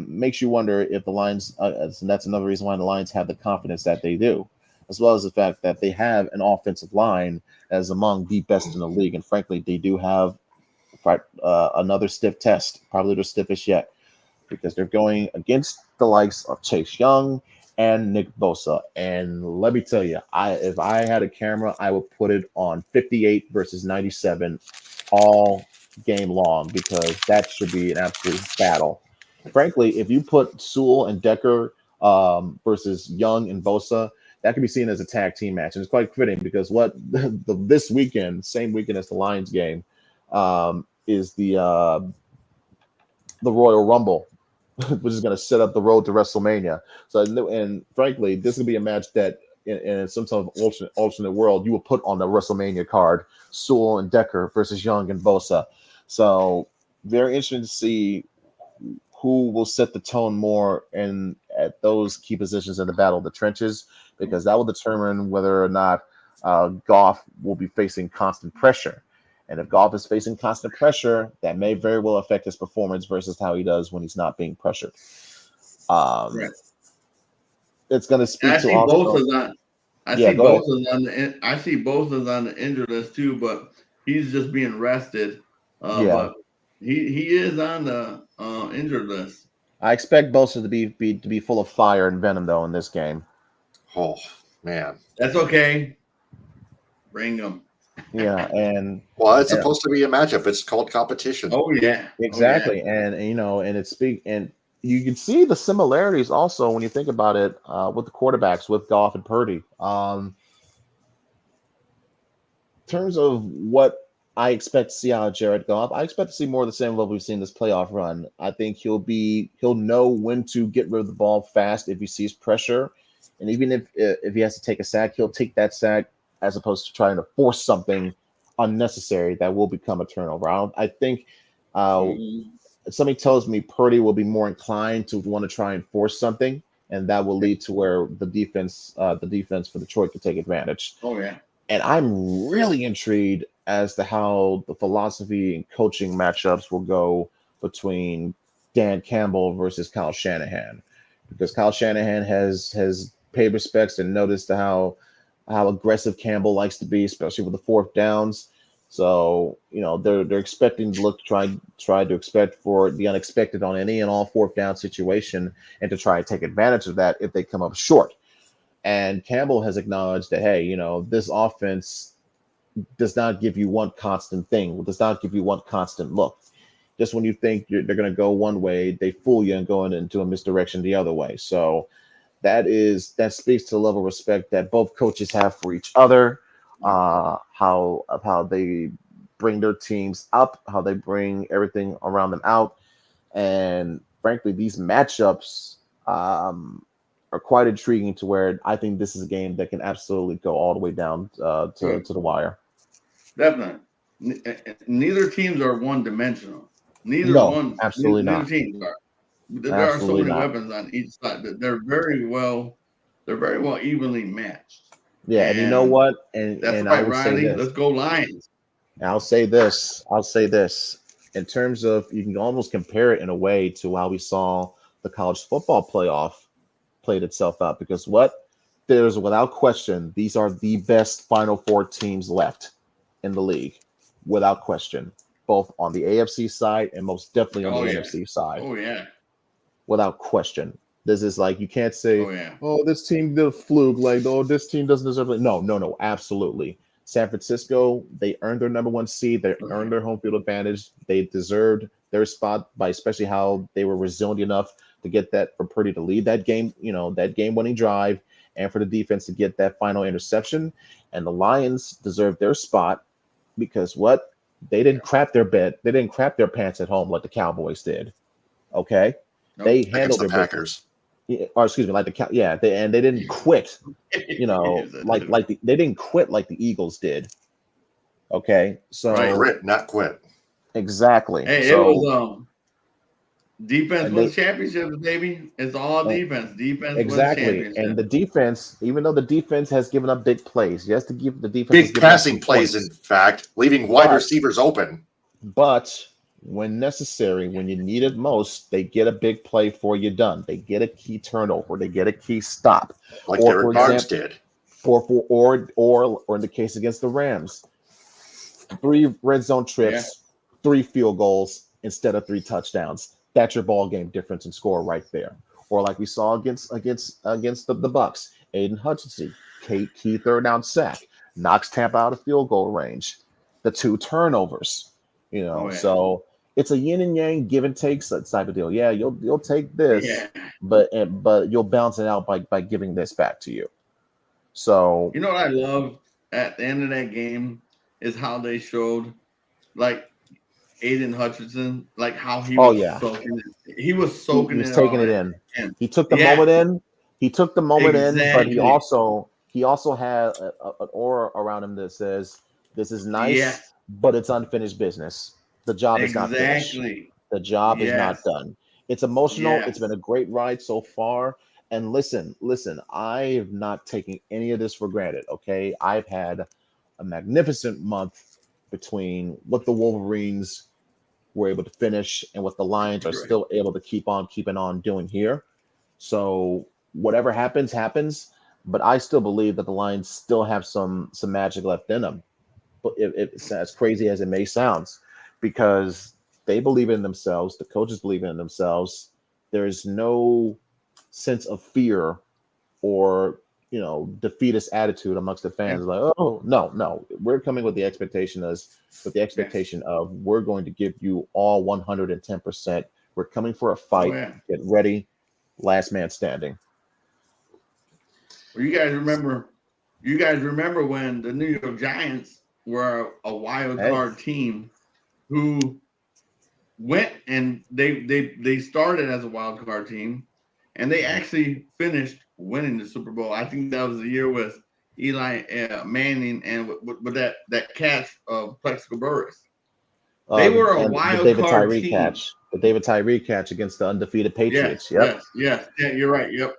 makes you wonder if the Lions, and that's another reason why the Lions have the confidence that they do, as well as the fact that they have an offensive line as among the best in the league. And frankly, they do have another stiff test, probably their stiffest yet, because they're going against the likes of Chase Young and Nick Bosa. And let me tell you, if I had a camera, I would put it on 58 versus 97 all game long, because that should be an absolute battle. Frankly, if you put Sewell and Decker versus Young and Bosa, that can be seen as a tag team match. And it's quite fitting because this weekend, same weekend as the Lions game, is the Royal Rumble, which is going to set up the road to WrestleMania. So, and frankly, this will be a match that in some sort of alternate world, you will put on the WrestleMania card, Sewell and Decker versus Young and Bosa. So very interesting to see who will set the tone more at those key positions in the battle of the trenches, because that will determine whether or not Goff will be facing constant pressure. And if Goff is facing constant pressure, that may very well affect his performance versus how he does when he's not being pressured. Right. It's going to speak I to see also. I see Bosa's on the injured list too, but he's just being rested. But he is on the injured list. I expect Bosa to be full of fire and venom though in this game. Oh man, that's okay. Bring him. Yeah, and it's supposed to be a matchup. It's called competition. Oh yeah, exactly. And and you can see the similarities also when you think about it with the quarterbacks, with Goff and Purdy. In terms of what I expect to see how Jared go up. I expect to see more of the same level we've seen this playoff run. I think he'll know when to get rid of the ball fast if he sees pressure, and even if he has to take a sack, he'll take that sack as opposed to trying to force something unnecessary that will become a turnover. I think somebody tells me Purdy will be more inclined to want to try and force something, and that will lead to where the defense for Detroit could take advantage. Oh yeah. And I'm really intrigued as to how the philosophy and coaching matchups will go between Dan Campbell versus Kyle Shanahan, because Kyle Shanahan has paid respects and noticed how aggressive Campbell likes to be, especially with the fourth downs. So they're expecting to try to expect for the unexpected on any and all fourth down situation, and to try and take advantage of that if they come up short. And Campbell has acknowledged that, hey, this offense does not give you one constant thing, does not give you one constant look. Just when you think they're going to go one way, they fool you and go into a misdirection the other way. So that speaks to the level of respect that both coaches have for each other, how they bring their teams up, how they bring everything around them out. And frankly, these matchups are quite intriguing to where I think this is a game that can absolutely go all the way down to the wire. Definitely. Neither teams are one-dimensional. Absolutely neither not. teams are. There Absolutely are so many not. weapons on each side that they're very well evenly matched. Yeah, and you know what? And that's I right, would say Riley. this. Let's go Lions. I'll say this. In terms of, you can almost compare it in a way to how we saw the college football playoff played itself out, because there's without question, these are the best Final Four teams left in the league, without question, both on the AFC side and most definitely on the NFC side. Oh yeah, without question. This is like, you can't say, this team did a fluke, like, this team doesn't deserve it. No, absolutely. San Francisco, they earned their number one seed. They earned their home field advantage. They deserved their spot by especially how they were resilient enough to get that, for Purdy to lead that game, that game-winning drive, and for the defense to get that final interception. And the Lions deserve their spot because they didn't crap their bed. They didn't crap their pants at home like the Cowboys did. Okay? They handled their Packers. Or excuse me, they didn't quit. They didn't quit like the Eagles did. Okay, so grit, not quit. Exactly. Hey, so, it was defense wins championships, baby. It's all defense. Defense exactly. wins championships. And the defense, even though the defense has given up big plays, yes, to give the defense big passing plays, in fact, leaving wide receivers open. But when necessary, when you need it most, they get a big play for you done. They get a key turnover. They get a key stop. Like Derek Barnes did. Or in the case against the Rams, 3 red zone trips, 3 field goals instead of 3 touchdowns. That's your ball game difference and score right there. Or like we saw against the Bucks, Aiden Hutchinson, key third down sack, knocks Tampa out of field goal range. The 2 turnovers, so it's a yin and yang, give and take type of deal. Yeah, you'll take this, but you'll balance it out by giving this back to you. So what I love at the end of that game is how they showed, like, Aiden Hutchinson, like how he was soaking it. He was soaking it. Taking it in. He took the moment in. He took the moment in, but he also had an aura around him that says, "This is nice, but it's unfinished business. The job is not finished. The job is not done. It's emotional. It's been a great ride so far." And listen, I have not taken any of this for granted. Okay, I've had a magnificent month between what the Wolverines were able to finish and what the Lions are still able to keep on keeping on doing here. So whatever happens, but I still believe that the Lions still have some magic left in them. But it's as crazy as it may sound, because they believe in themselves, the coaches believe in themselves. There's no sense of fear or defeatist attitude amongst the fans. Like, oh no, we're coming with the expectation of we're going to give you all 110%. We're coming for a fight. Get ready, last man standing. Well, you guys remember when the New York Giants were a wild Hey. card team who went and they started as a wild card team, and they actually finished winning the Super Bowl. I think that was the year with Eli Manning and with that catch of Plexico Burress. They were a And wild the David card Tyree team. catch. The David Tyree catch against the undefeated Patriots. Yes, yeah, you're right. Yep.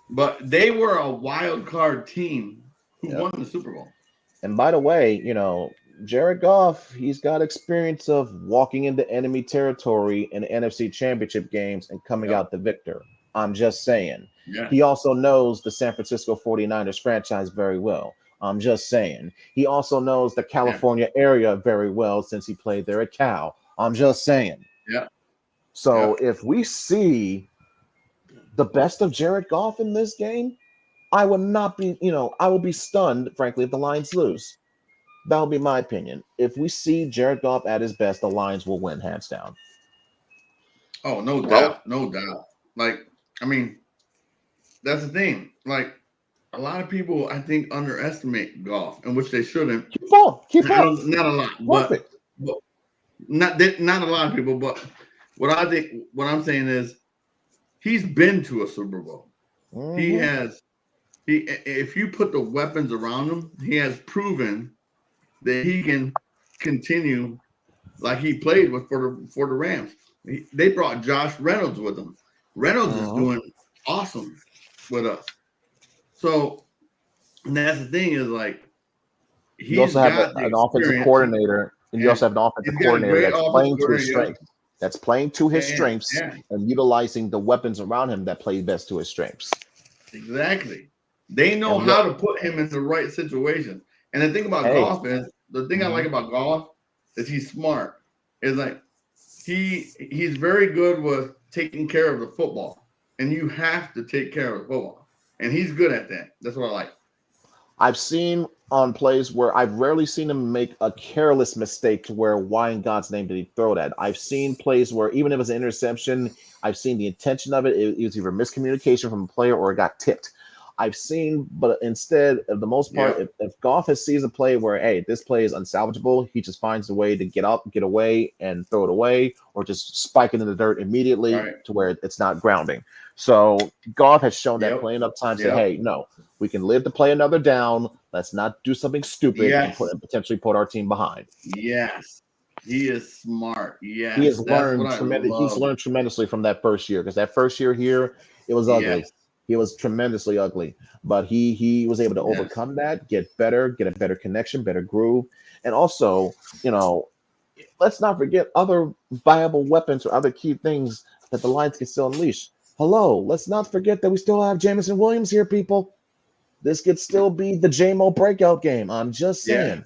But they were a wild card team who won the Super Bowl. And by the way, Jared Goff, he's got experience of walking into enemy territory in the NFC Championship games and coming out the victor. I'm just saying. Yeah. He also knows the San Francisco 49ers franchise very well. I'm just saying. He also knows the California area very well since he played there at Cal. I'm just saying. Yeah. So if we see the best of Jared Goff in this game, I will not be, I will be stunned, frankly, if the Lions lose. That would be my opinion. If we see Jared Goff at his best, the Lions will win, hands down. Oh, no doubt. No doubt. Like, I mean, that's the thing. Like, a lot of people, I think, underestimate Goff, in which they shouldn't. Keep up. Not a lot, but not a lot of people. But what I'm saying is, he's been to a Super Bowl. Mm-hmm. If you put the weapons around him, he has proven that he can continue like he played with for the Rams. They brought Josh Reynolds with them. Reynolds is doing awesome with us. So, and that's the thing is like you also have an offensive coordinator, and you also have an offensive coordinator that's playing to his strengths. That's playing to his strengths and utilizing the weapons around him that play best to his strengths. Exactly. They know how to put him in the right situation. And the thing about Goff is, the thing I like about Goff is he's smart. It's like he's very good with taking care of the football. And you have to take care of the football. And he's good at that. That's what I like. I've seen on plays where I've rarely seen him make a careless mistake to where why in God's name did he throw that? I've seen plays where even if it was an interception, I've seen the intention of it. It was either miscommunication from a player or it got tipped. I've seen, but instead, of the most part, if Goff sees a play where, hey, this play is unsalvageable, he just finds a way to get up, get away, and throw it away, or just spike it in the dirt immediately to where it's not grounding. So Goff has shown that play enough times that, hey, no, we can live to play another down. Let's not do something stupid and potentially put our team behind. Yes. He is smart. Yes. He has learned tremendous. He's learned tremendously from that first year, because that first year here, it was ugly. Yes. He was tremendously ugly, but he was able to overcome that, get better, get a better connection, better groove. And also, let's not forget other viable weapons or other key things that the Lions can still unleash. Hello, let's not forget that we still have Jamison Williams here, people. This could still be the J-Mo breakout game. I'm just saying.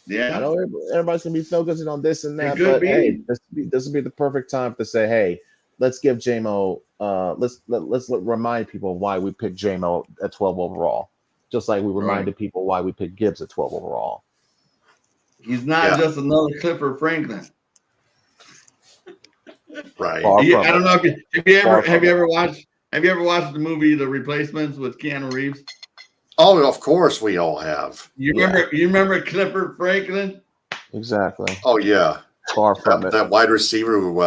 Yeah. I know everybody's going to be focusing on this and that, but hey, this would be the perfect time to say, hey, let's give J-Mo, let's remind people why we picked J-Mo at 12 overall, just like we reminded people why we picked Gibbs at 12 overall. He's not just another Clifford Franklin. Right. I don't know if have you ever watched the movie The Replacements with Keanu Reeves? Oh, of course we all have. You remember Clifford Franklin? Exactly. Oh yeah. Far from it. That wide receiver who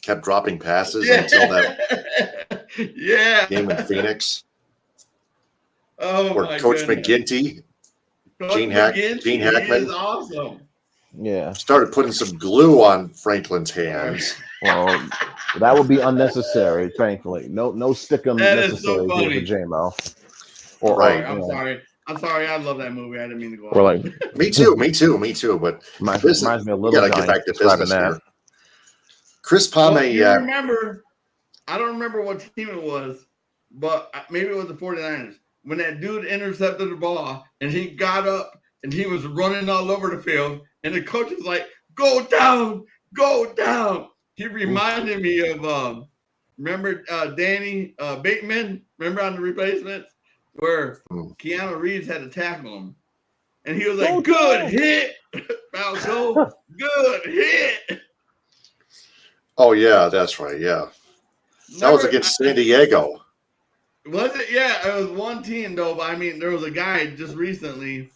kept dropping passes until that game in Phoenix. Oh, or my Coach goodness. McGinty. Gene Hackman is awesome. Yeah. Started putting some glue on Franklin's hands. Well, that would be unnecessary, frankly. No stickum necessary here for J-Mo. I'm sorry. I love that movie. I didn't mean to go. Or like, me too. But reminds me a little. Gotta get back to business here. Chris Palme. I don't remember what team it was, but maybe it was the 49ers. When that dude intercepted the ball and he got up and he was running all over the field, and the coach was like, "Go down, go down." He reminded me of remember Danny Bateman? Remember on The Replacements where Keanu Reeves had to tackle him, and he was like, "Good hit, Falco, good hit." Oh yeah, that's right. Yeah, that was against San Diego. Was it? Yeah, it was one team though. But I mean, there was a guy just recently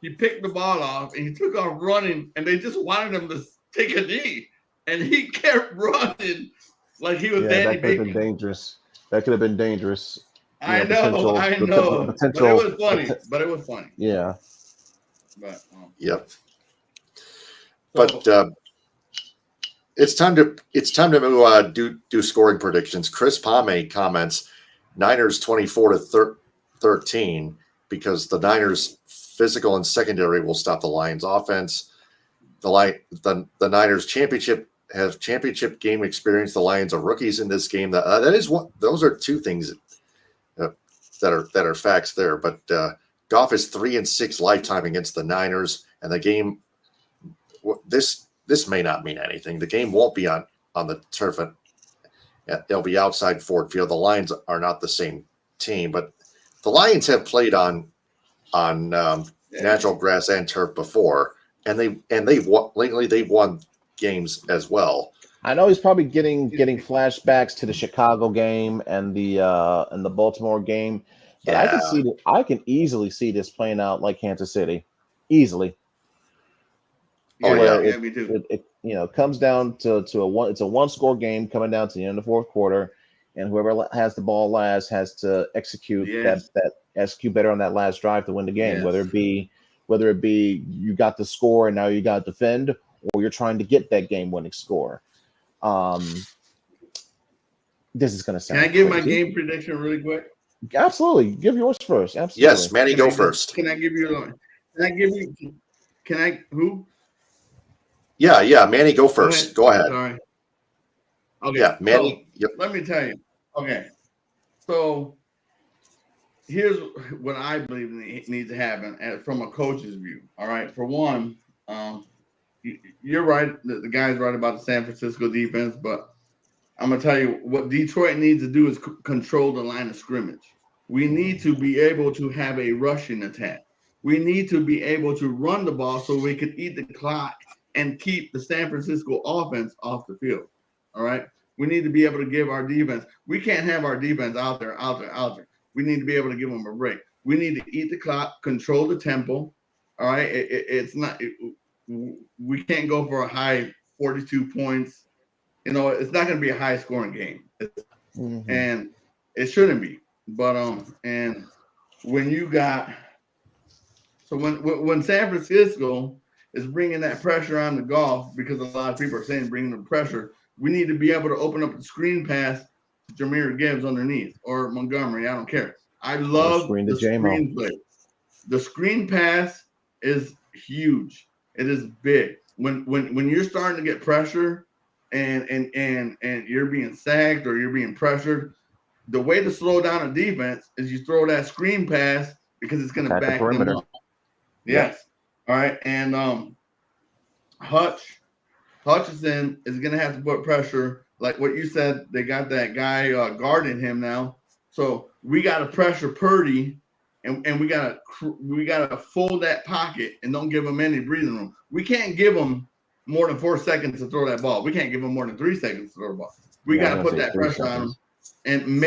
he picked the ball off and he took off running, and they just wanted him to take a knee, and he kept running like he was Danny that could have been Bacon. dangerous. That could have been dangerous. I know, The but it was funny. But it was funny. Yeah. But yep. But it's time to do scoring predictions. Chris Pame comments Niners 24-13 because the Niners physical and secondary will stop the Lions offense. The Niners championship game experience. The Lions are rookies in this game. Those are two things that are facts there. But Goff is 3-6 lifetime against the Niners, and the game. This may not mean anything. The game won't be on the turf. They'll be outside Ford Field. The Lions are not the same team, but the Lions have played on natural grass and turf before, and they've won games as well. I know he's probably getting flashbacks to the Chicago game and the Baltimore game, but Yeah. I can easily see this playing out like Kansas City, easily. Oh, yeah, me too. It comes down to it's a one score game coming down to the end of the fourth quarter, and whoever has the ball last has to execute execute better on that last drive to win the game. Yes. Whether it be you got the score and now you got to defend, or you're trying to get that game winning score. This is going to sound. Can I give crazy. my game prediction really quick? Absolutely, give yours first. Absolutely. Yes, Manny, go first. Can I give you? Can I? Who? Yeah, Manny, go first. Go ahead. Sorry. Okay. Yeah, Manny. So, let me tell you. Okay. So here's what I believe needs to happen from a coach's view. All right. For one, you're right. The guy's right about the San Francisco defense, but I'm going to tell you what Detroit needs to do is control the line of scrimmage. We need to be able to have a rushing attack. We need to be able to run the ball so we can eat the clock and keep the San Francisco offense off the field. All right. We need to be able to give our defense. We can't have our defense out there. We need to be able to give them a break. We need to eat the clock, control the tempo. All right. We can't go for a high 42 points. It's not going to be a high scoring game. And it shouldn't be. But, and when you got, so when San Francisco is bringing that pressure on the Goff, because a lot of people are saying bringing the pressure, we need to be able to open up the screen pass to Jahmyr Gibbs underneath or Montgomery. I don't care. I love the screen play. The screen pass is huge. It is big. When you're starting to get pressure and you're being sacked or you're being pressured, the way to slow down a defense is you throw that screen pass because it's going to back them up. Yes. All right. And Hutchinson is going to have to put pressure. Like what you said, they got that guy guarding him now. So we got to pressure Purdy, and we got to fold that pocket and don't give him any breathing room. We can't give him more than 4 seconds to throw that ball. We can't give him more than 3 seconds to throw the ball. We got to put that pressure on him, and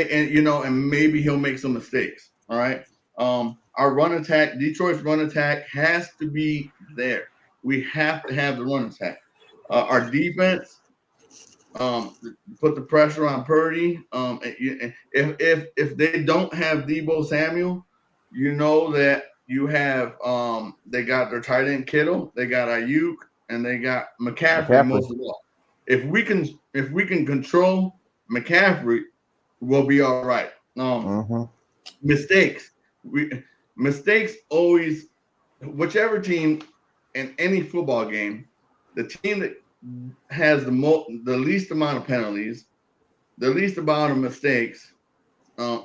maybe he'll make some mistakes. All right. Our run attack, Detroit's run attack has to be there. We have to have the run attack. Our defense, put the pressure on Purdy. If they don't have Deebo Samuel, that you have they got their tight end Kittle, they got Ayuk, and they got McCaffrey most of all. If we can control McCaffrey, we'll be all right. Mistakes always, whichever team in any football game, the team that has the least amount of penalties, the least amount of mistakes,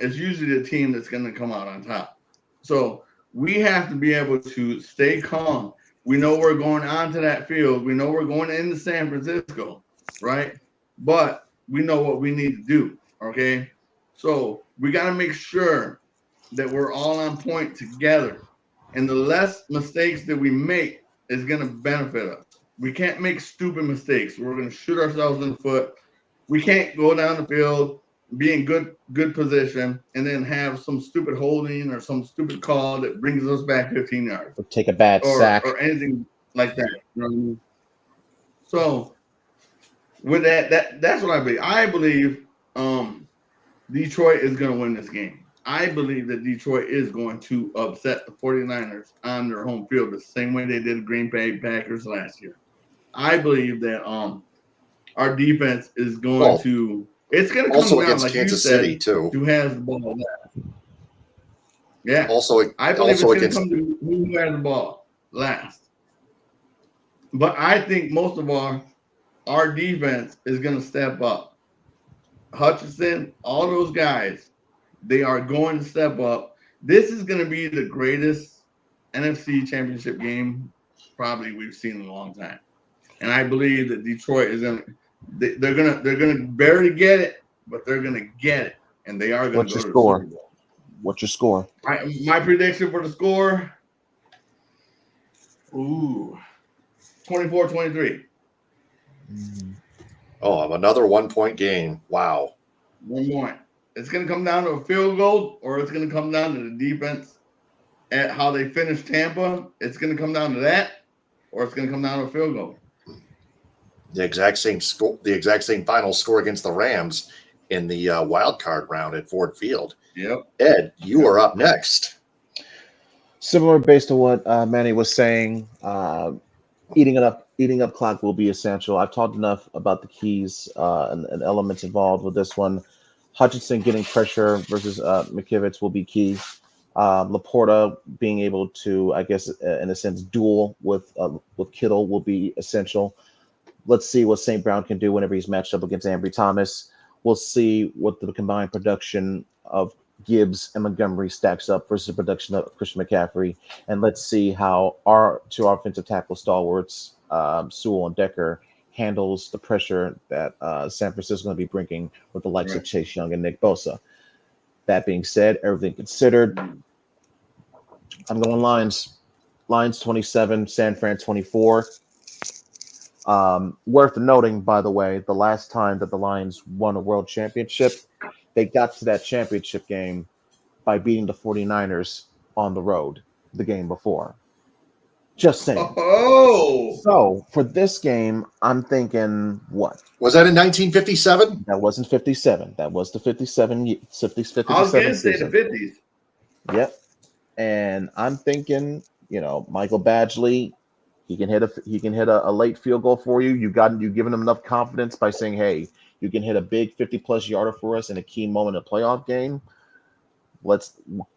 is usually the team that's going to come out on top. So we have to be able to stay calm. We know we're going onto that field. We know we're going into San Francisco, right? But we know what we need to do, okay? So we got to make sure that we're all on point together. And the less mistakes that we make is going to benefit us. We can't make stupid mistakes. We're going to shoot ourselves in the foot. We can't go down the field be in good position, and then have some stupid holding or some stupid call that brings us back 15 yards Or take a bad sack. or anything like that. You know what I mean? So with that's what I believe. I believe Detroit is going to win this game. I believe that Detroit is going to upset the 49ers on their home field the same way they did the Green Bay Packers last year. I believe that our defense is going to – it's going to come also down, against like Kansas you said, City too. who has the ball last. Yeah. I believe it's going to come to who has the ball last. But I think most of our defense is going to step up. Hutchinson, all those guys, they are going to step up. This is going to be the greatest NFC Championship game probably we've seen in a long time. And I believe that Detroit is going to they're going to barely get it, but they're going to get it, and they are going to go to the Super Bowl. What's your score? My prediction for the score, 24-23. Oh, another 1-point game. Wow. 1 point. It's going to come down to a field goal, or it's going to come down to the defense at how they finish Tampa. It's going to come down to that, or it's going to come down to a field goal. The exact same score, the exact same final score against the Rams in the wild card round at Ford Field. Yep. Ed, you are up next. Similar based on what Manny was saying. Eating up clock will be essential. I've talked enough about the keys and elements involved with this one. Hutchinson getting pressure versus McKivitz will be key. Laporta being able to, I guess, in a sense, duel with Kittle will be essential. Let's see what St. Brown can do whenever he's matched up against Ambry Thomas. We'll see what the combined production of Gibbs and Montgomery stacks up versus the production of Christian McCaffrey. And let's see how our two offensive tackle stalwarts, Sewell and Decker, handles the pressure that San Francisco is going to be bringing with the likes of Chase Young and Nick Bosa. That being said, everything considered, I'm going Lions. Lions 27, San Fran 24. Worth noting, by the way, the last time that the Lions won a world championship, they got to that championship game by beating the 49ers on the road the game before. Just saying. Oh! So, for this game, I'm thinking what? Was that in 1957? That wasn't 57. That was the 57. I was going to say the 50s. Yep. And I'm thinking, Michael Badgley, he can hit a late field goal for you. You've given him enough confidence by saying, hey, you can hit a big 50-plus yarder for us in a key moment in a playoff game.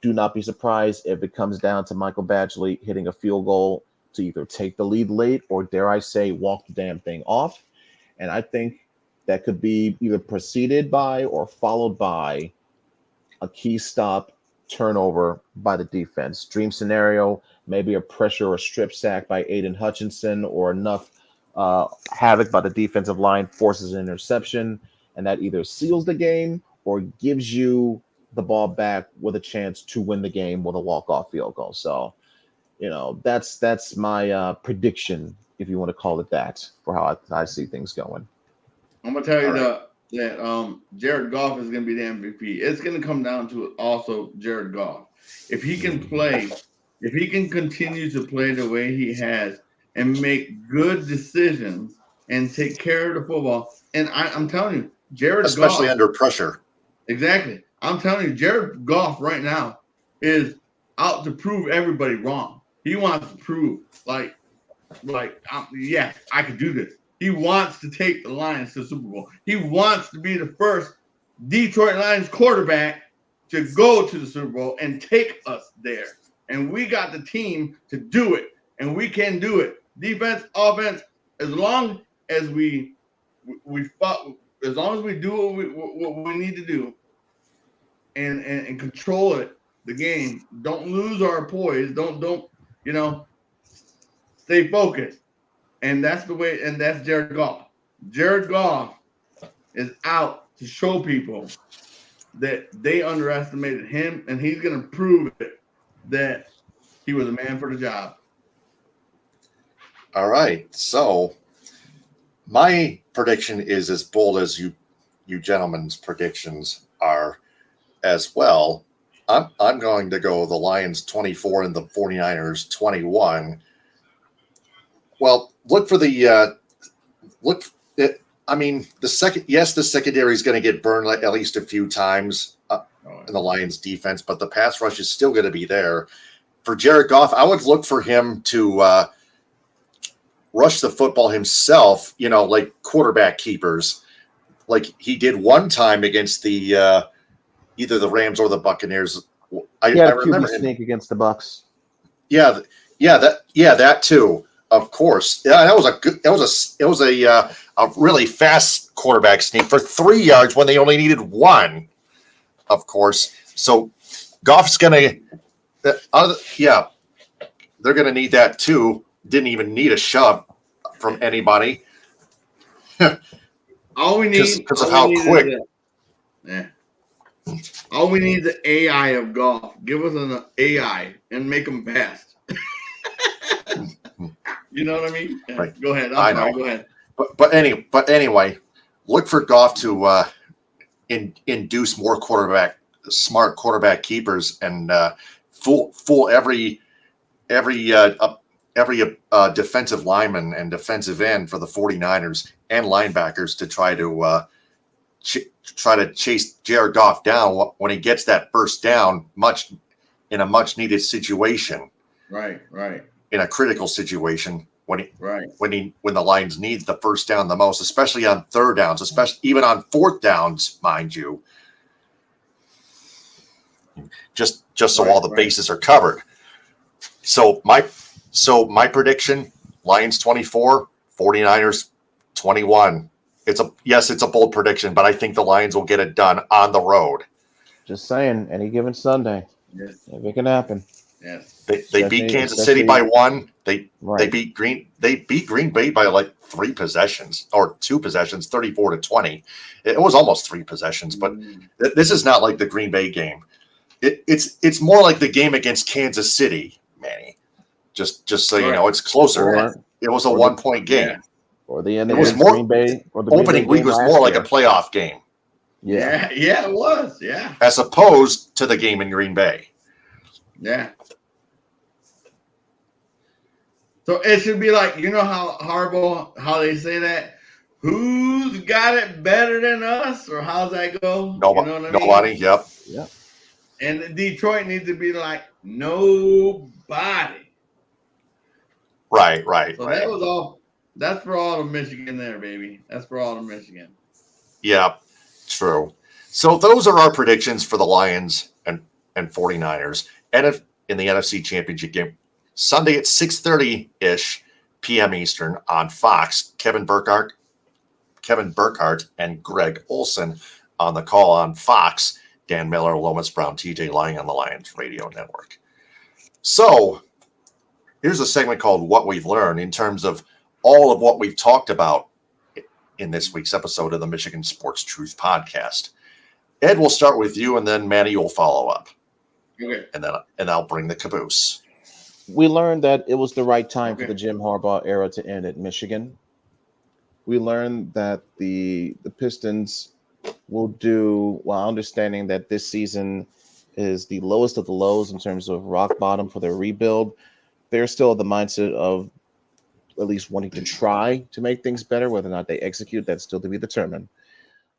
Do not be surprised if it comes down to Michael Badgley hitting a field goal to either take the lead late or, dare I say, walk the damn thing off. And I think that could be either preceded by or followed by a key stop turnover by the defense. Dream scenario, maybe a pressure or strip sack by Aiden Hutchinson, or enough havoc by the defensive line forces an interception, and that either seals the game or gives you the ball back with a chance to win the game with a walk-off field goal. So, that's my prediction, if you want to call it that, for how I see things going. I'm gonna tell you that Jared Goff is gonna be the MVP. It's gonna come down to also Jared Goff. If he can continue to play the way he has and make good decisions and take care of the football, and I'm telling you, Jared Goff, especially under pressure. Exactly. I'm telling you, Jared Goff right now is out to prove everybody wrong. He wants to prove, yeah, I could do this. He wants to take the Lions to the Super Bowl. He wants to be the first Detroit Lions quarterback to go to the Super Bowl and take us there. And we got the team to do it, and we can do it. Defense, offense, as long as we fought, as long as we do what we need to do, and control it, the game. Don't lose our poise. Don't stay focused. And that's the way. And that's Jared Goff. Jared Goff is out to show people that they underestimated him, and he's going to prove it that he was a man for the job. All right. So my prediction is as bold as you you gentlemen's predictions are as well. I'm going to go the Lions 24 and the 49ers 21. Well, look for the look. I mean, the secondary is going to get burned at least a few times in the Lions defense, but the pass rush is still going to be there. For Jared Goff, I would look for him to rush the football himself, like quarterback keepers, like he did one time against the either the Rams or the Buccaneers. I He had a remember QB him. sneak against the Bucks. Yeah, that too. Of course, yeah, that was a good. It was a really fast quarterback sneak for 3 yards when they only needed one. Of course, so Goff's gonna. They're gonna need that too. Didn't even need a shove from anybody. All we need because of how quick. All we need is the AI of golf. Give us an AI and make them fast. You know what I mean? Yeah. Right. Go ahead. I Sorry. know. Go ahead. But anyway, look for Goff to induce more smart quarterback keepers and fool every defensive lineman and defensive end for the 49ers and linebackers to try to chase Jared Goff down when he gets that first down in a much needed situation. Right. In a critical situation when the Lions need the first down the most, especially on third downs, especially even on fourth downs, mind you. Just so all the bases are covered. So my prediction, Lions 24, 49ers 21. It's a bold prediction, but I think the Lions will get it done on the road. Just saying, any given Sunday. Yes. If it can happen. Yes. They beat Kansas City by one. They beat Green Bay by like 3 possessions or 2 possessions, 34-20. It was almost 3 possessions, but this is not like the Green Bay game. It's more like the game against Kansas City, Manny. Just so you know, it's closer. It was a 1-point game. Yeah. Or the end it was more Green Bay. Or the opening week was more like a playoff game. Yeah, it was. Yeah. As opposed to the game in Green Bay. Yeah. So it should be like, how Harbaugh, how they say that? Who's got it better than us? Or how's that go? Nobody. Yep. And Detroit needs to be like, nobody. Right. So that was all. That's for all of Michigan there, baby. That's for all of Michigan. Yeah, true. So those are our predictions for the Lions and 49ers. And in the NFC Championship game, Sunday at 6:30-ish p.m. Eastern on Fox. Kevin Burkhardt and Greg Olson on the call on Fox. Dan Miller, Lomas Brown, TJ Lang on the Lions Radio Network. So here's a segment called What We've Learned in terms of all of what we've talked about in this week's episode of the Michigan Sports Truth Podcast. Ed, we'll start with you, and then Manny will follow up. Okay. And I'll bring the caboose. We learned that it was the right time for the Jim Harbaugh era to end at Michigan. We learned that the Pistons will do, while understanding that this season is the lowest of the lows in terms of rock bottom for their rebuild, they're still the mindset of at least wanting to try to make things better. Whether or not they execute, that's still to be determined.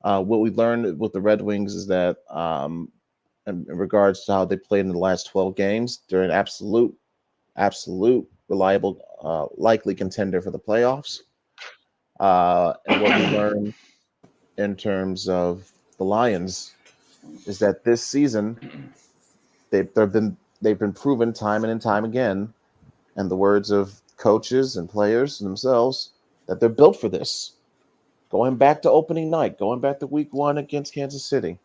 What we've learned with the Red Wings is that in regards to how they played in the last 12 games, they're an absolute reliable, likely contender for the playoffs. And what we learned in terms of the Lions is that this season they've been proven time and time again, and the words of coaches and players themselves, that they're built for this. Going back to opening night, going back to week 1 against Kansas City,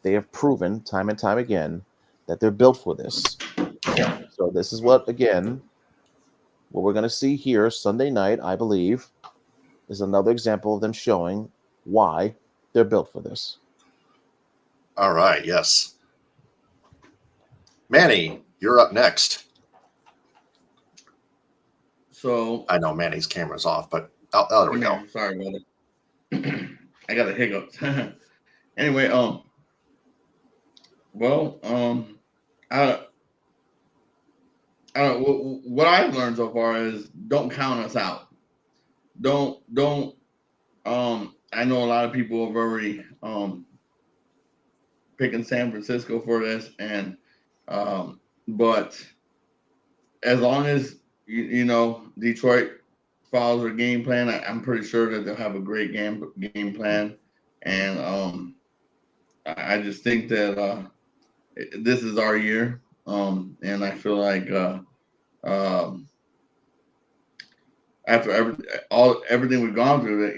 they have proven time and time again that they're built for this. So this is what we're going to see here Sunday night, I believe, is another example of them showing why they're built for this. All right, yes. Manny, you're up next. So I know Manny's camera's off, but there we go. Sorry about it. I got a hiccup. Anyway, well, I, what I've learned so far is don't count us out. Don't. I know a lot of people have already picking San Francisco for this, and but as long as you know Detroit follows their game plan, I'm pretty sure that they'll have a great game plan, and I just think that this is our year, and I feel like after everything we've gone through, that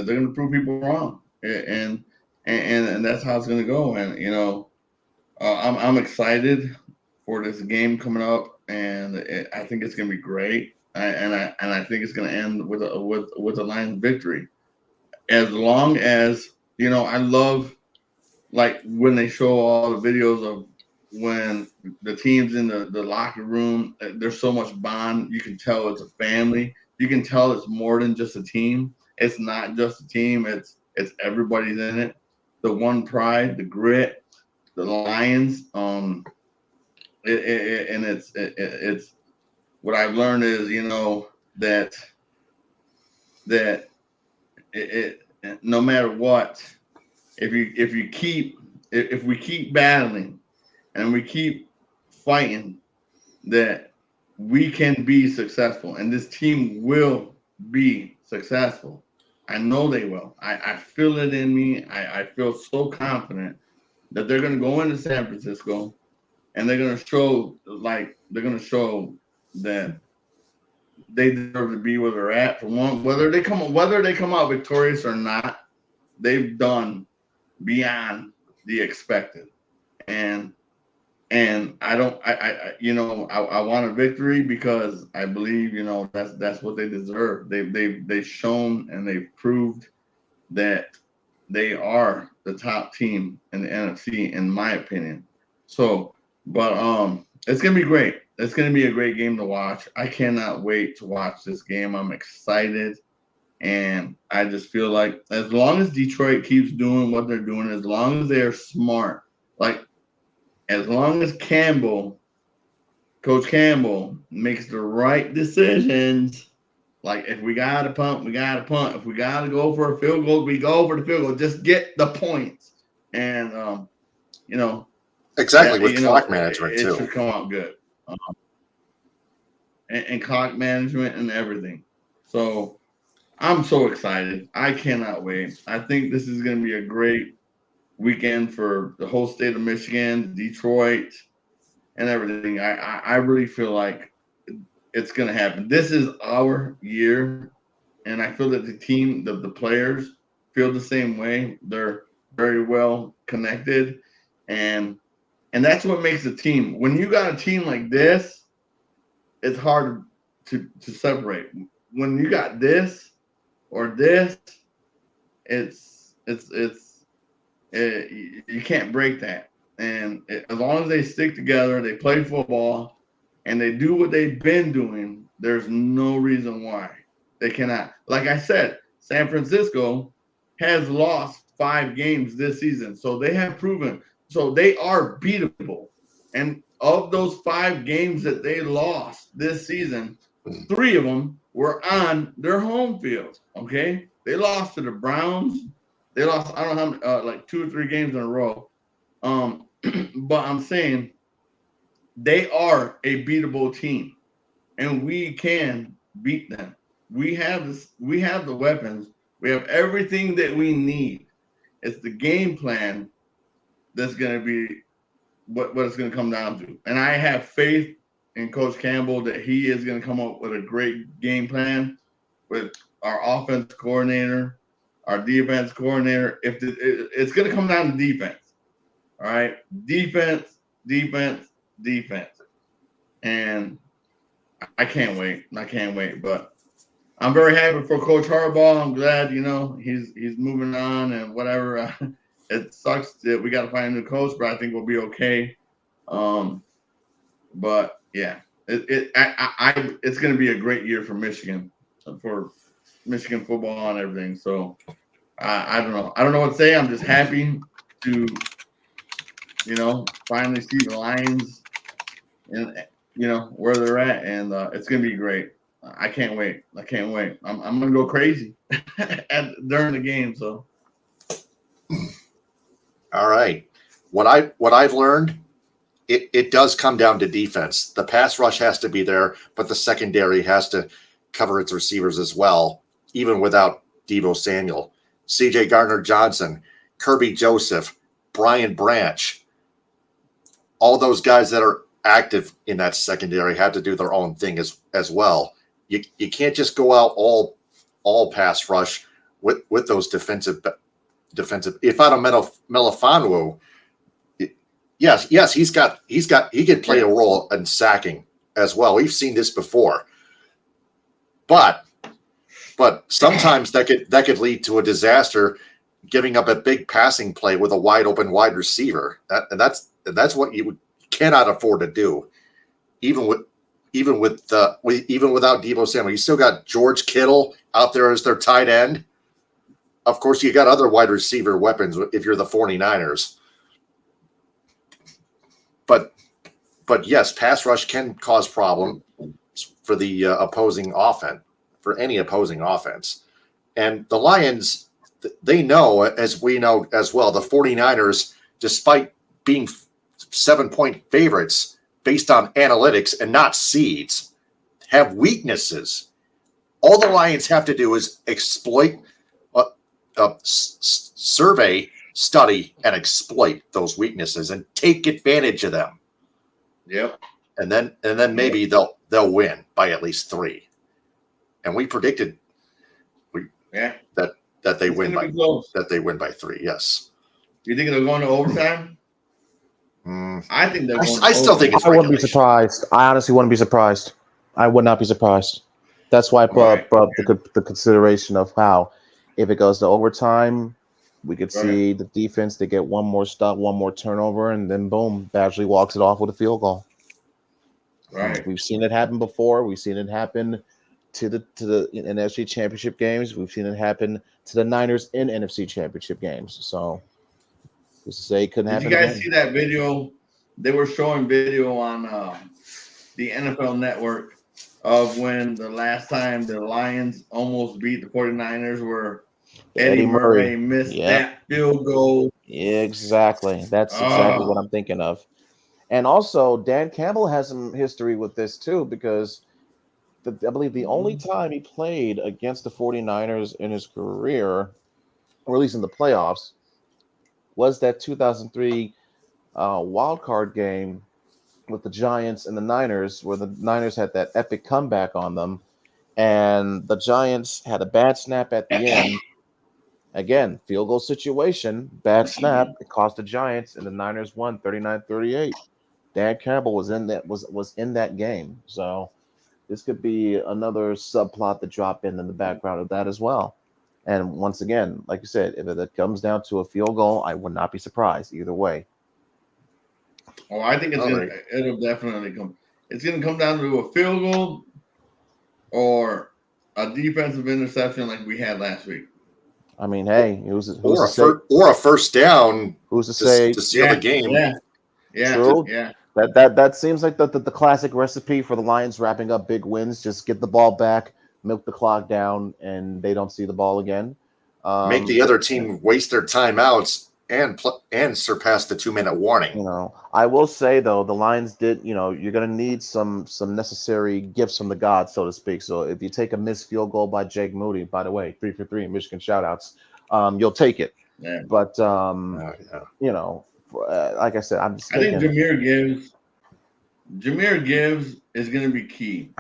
they're gonna prove people wrong, and that's how it's gonna go, and I'm excited for this game coming up, and I think it's gonna be great. I think it's gonna end with a Lions victory. As long as I love like when they show all the videos of when the team's in the locker room. There's so much bond. You can tell it's a family. You can tell it's more than just a team. It's not just a team. It's everybody's in it. The one pride, the grit, the Lions. It's what I've learned is that no matter what, if we keep battling and we keep fighting, that we can be successful, and this team will be successful. I know they will. I feel it in me. I feel so confident that they're going to go into San Francisco and they're going to show that they deserve to be where they're at. For one, whether they come out victorious or not, they've done beyond the expected. And I want a victory because I believe that's what they deserve. They've shown and they've proved that they are the top team in the NFC, in my opinion. So, but it's gonna be great. It's gonna be a great game to watch. I cannot wait to watch this game. I'm excited, and I just feel like as long as Detroit keeps doing what they're doing, as long as they're smart, like as long as Coach Campbell makes the right decisions. Like if we gotta punt, we gotta punt. If we gotta go for a field goal, we go for the field goal. Just get the points, and Exactly, with clock management it too. should come out good, and clock management and everything. So I'm so excited. I cannot wait. I think this is going to be a great weekend for the whole state of Michigan, Detroit, and everything. I really feel like it's going to happen. This is our year, and I feel that the team, the players, feel the same way. They're very well connected, and that's what makes a team. When you got a team like this, it's hard to separate. When you got this or this, you can't break that. And as long as they stick together, they play football, and they do what they've been doing, there's no reason why they cannot. Like I said, San Francisco has lost 5 games this season, so they have proven. So they are beatable. And of those 5 games that they lost this season, 3 of them were on their home field. Okay, they lost to the Browns. They lost, I don't know how many, like 2 or 3 games in a row. But I'm saying they are a beatable team, and we can beat them. We have this. We have the weapons. We have everything that we need. It's the game plan that's going to be what it's going to come down to. And I have faith in Coach Campbell that he is going to come up with a great game plan with our offense coordinator, our defense coordinator. It's going to come down to defense. All right, defense. And I can't wait. But I'm very happy for Coach Harbaugh. I'm glad, he's moving on and whatever. It sucks that we got to find a new coach, but I think we'll be okay. But yeah, it's going to be a great year for Michigan football and everything. So I don't know. I don't know what to say. I'm just happy to, finally see the Lions and where they're at, and it's gonna be great. I can't wait. I'm gonna go crazy during the game. So, All right. What I've learned, it does come down to defense. The pass rush has to be there, but the secondary has to cover its receivers as well, even without Deebo Samuel. C.J. Gardner-Johnson, Kirby Joseph, Brian Branch, all those guys that are active in that secondary have to do their own thing as well. You can't just go out all pass rush with those defensive. If I don't Melifonwu, yes, he can play a role in sacking as well. We've seen this before, but sometimes that could lead to a disaster, giving up a big passing play with a wide open wide receiver. That's what you cannot afford to do, even without Deebo Samuel. You still got George Kittle out there as their tight end. Of course, you got other wide receiver weapons if you're the 49ers. But yes, pass rush can cause problems for the opposing offense, for any opposing offense. And the Lions, they know, as we know as well, the 49ers, despite being 7-point favorites based on analytics and not seeds, have weaknesses. All the Lions have to do is survey, study, and exploit those weaknesses and take advantage of them. Yep. And then maybe they'll win by at least 3. And we predicted that they win by 3. Yes. You think they're going to overtime? I think they're going. I still think it's. I wouldn't be surprised. I honestly wouldn't be surprised. I would not be surprised. That's why I brought up the consideration of how, if it goes to overtime, we could see the defense. They get one more stop, one more turnover, and then boom, Badgley walks it off with a field goal. Right. We've seen it happen before. We've seen it happen to the NFC Championship games. We've seen it happen to the Niners in NFC Championship games. So, just to say, it couldn't happen. Did you guys see that video? They were showing video on the NFL Network of when the last time the Lions almost beat the 49ers, where Eddie Murray missed that field goal. Yeah, exactly. That's exactly what I'm thinking of. And also, Dan Campbell has some history with this too, because I believe the only time he played against the 49ers in his career, or at least in the playoffs, was that 2003 wild card game with the Giants and the Niners, where the Niners had that epic comeback on them, and the Giants had a bad snap at the end. Again, field goal situation, bad snap. It cost the Giants, and the Niners won 39-38. Dan Campbell was in that game, so this could be another subplot to drop in the background of that as well. And once again, like you said, if it comes down to a field goal, I would not be surprised either way. Oh, I think it'll definitely come. It's going to come down to a field goal or a defensive interception like we had last week. I mean, hey, who's or a first down. Who's to say to seal the game? Yeah. True. Yeah. That seems like the classic recipe for the Lions wrapping up big wins. Just get the ball back, milk the clock down, and they don't see the ball again. Make the other team waste their timeouts and surpass the 2-minute warning. I will say though, the Lions did. You're going to need some necessary gifts from the gods, so to speak. So if you take a missed field goal by Jake Moody, by the way, 3 for 3 in Michigan shoutouts, you'll take it. Yeah. But like I said, I think Jahmyr Gibbs is going to be key,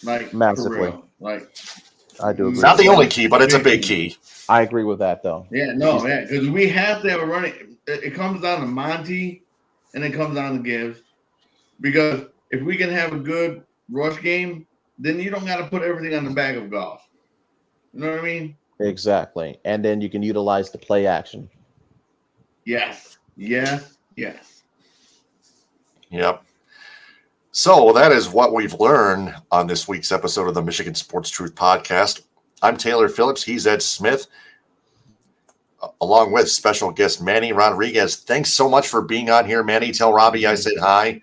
like massively. For real. Like I do agree. Not the only key, but it's a big key. I agree with that, though. Yeah, no, because we have to have a running. It comes down to Monty, and it comes down to Gibbs. Because if we can have a good rush game, then you don't got to put everything on the back of Goff. You know what I mean? Exactly, and then you can utilize the play action. Yes. Yep. So that is what we've learned on this week's episode of the Michigan Sports Truth Podcast. I'm Taylor Phillips. He's Ed Smith. along with special guest Manny Rodriguez. Thanks so much for being on here, Manny. Tell Robbie I said hi,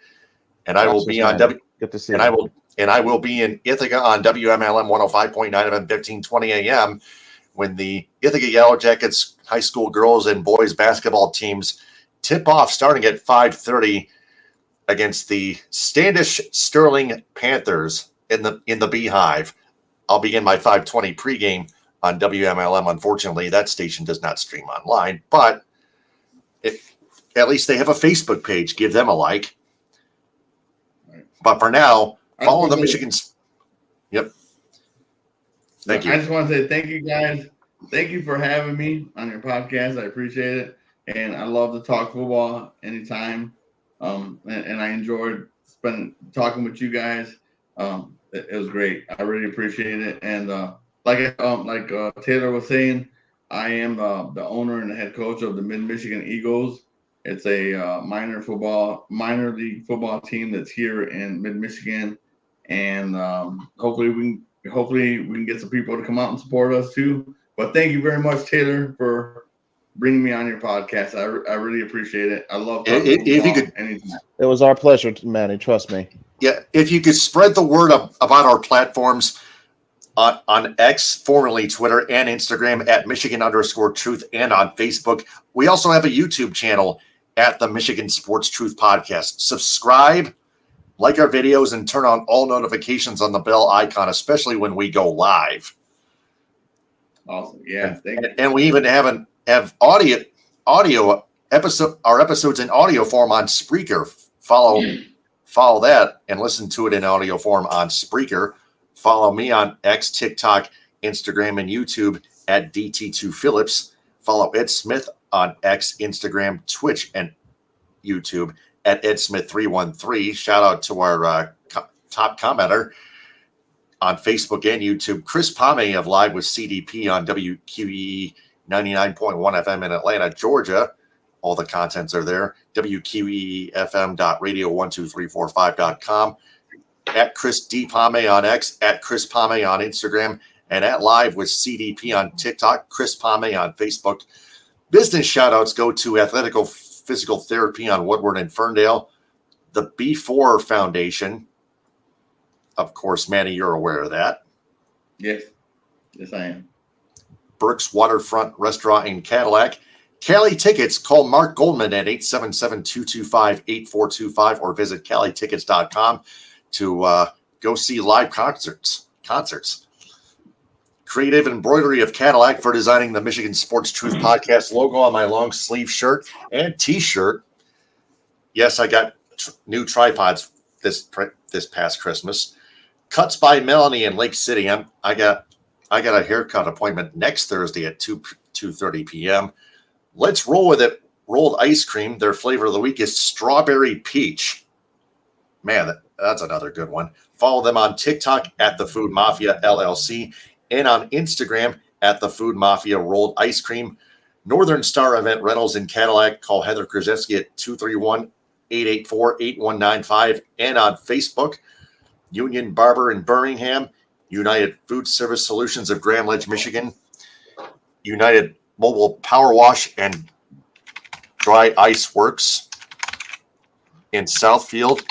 and I will be on Good to see and you. I will be in Ithaca on WMLM 105.9 FM 1520 AM when the Ithaca Yellow Jackets high school girls and boys basketball teams tip off starting at 5:30 against the Standish Sterling Panthers in the Beehive. I'll begin my 5:20 pregame on WMLM. Unfortunately, that station does not stream online, but at least they have a Facebook page. Give them a like. Right. But for now, follow the Michigan's. Yep. Thank you. I just want to say thank you, guys. Thank you for having me on your podcast. I appreciate it. And I love to talk football anytime. And I enjoyed talking with you guys. It was great. I really appreciate it. And like Taylor was saying, I am the owner and the head coach of the Mid-Michigan Eagles. It's a minor league football team that's here in Mid-Michigan. And hopefully we can get some people to come out and support us too. But thank you very much, Taylor, for bringing me on your podcast. I really appreciate it. I love talking If you could, anytime. It was our pleasure, Manny. Trust me. yeah, if you could spread the word about our platforms on X, formerly Twitter, and Instagram at Michigan_Truth, and on Facebook. We also have a YouTube channel at the Michigan Sports Truth Podcast. Subscribe, like our videos, and turn on all notifications on the bell icon, especially when we go live. Awesome. Yeah. And we even have audio episode, our episodes in audio form on Spreaker. Follow that and listen to it in audio form on Spreaker. Follow me on X, TikTok, Instagram, and YouTube at DT2 Phillips. Follow Ed Smith on X, Instagram, Twitch, and YouTube at EdSmith313. Shout out to our top commenter on Facebook and YouTube, Chris Pame of Live with CDP on WQEE 99.1 FM in Atlanta, Georgia. All the contents are there. WQEEFM.radio12345.com. At Chris D. Pame on X, at Chris Pame on Instagram, and at Live with CDP on TikTok, Chris Pame on Facebook. Business shout-outs go to Athletical Physical Therapy on Woodward and Ferndale, the B4 Foundation. Of course, Manny, you're aware of that. Yes, I am. Burke's Waterfront Restaurant in Cadillac. Cali Tickets, call Mark Goldman at 877-225-8425 or visit calitickets.com to go see live concerts. Creative Embroidery of Cadillac for designing the Michigan Sports Truth Podcast logo on my long sleeve shirt and t-shirt. Yes, I got new tripods this past Christmas. Cuts by Melanie in Lake City. I got a haircut appointment next Thursday at 2:30 p.m. Let's roll with it. Rolled ice cream. Their flavor of the week is strawberry peach. Man, that's another good one. Follow them on TikTok at The Food Mafia LLC and on Instagram at The Food Mafia Rolled Ice Cream. Northern Star Event Rentals in Cadillac. Call Heather Krzyzewski at 231-884-8195 and on Facebook. Union Barber in Birmingham. United Food Service Solutions of Grand Ledge, Michigan. United Mobile Power Wash and Dry Ice Works in Southfield.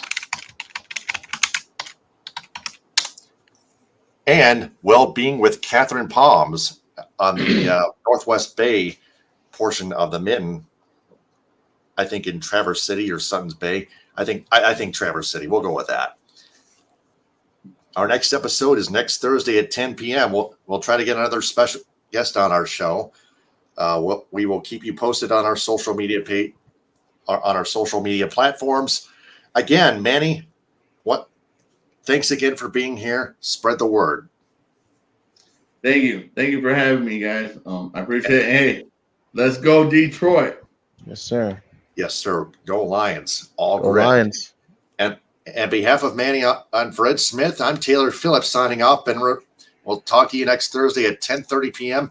And Well-Being with Catherine Palms on the Northwest Bay portion of the Mitten. I think in Traverse City or Suttons Bay. I think Traverse City. We'll go with that. Our next episode is next Thursday at 10 p.m. We'll try to get another special guest on our show. We will keep you posted on our social media page, on our social media platforms. Again, Manny, thanks again for being here. Spread the word. Thank you for having me, guys. I appreciate it. Hey, let's go Detroit. Yes, sir. Yes, sir. Go Lions. All Go grit. Lions. And on behalf of Manny and Fred Smith, I'm Taylor Phillips signing off, and we'll talk to you next Thursday at 10:30 p.m.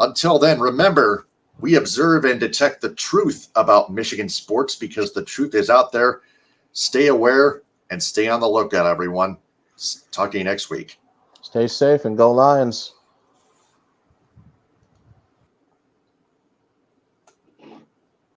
Until then, remember, we observe and detect the truth about Michigan sports because the truth is out there. Stay aware and stay on the lookout, everyone. Talk to you next week. Stay safe and go Lions.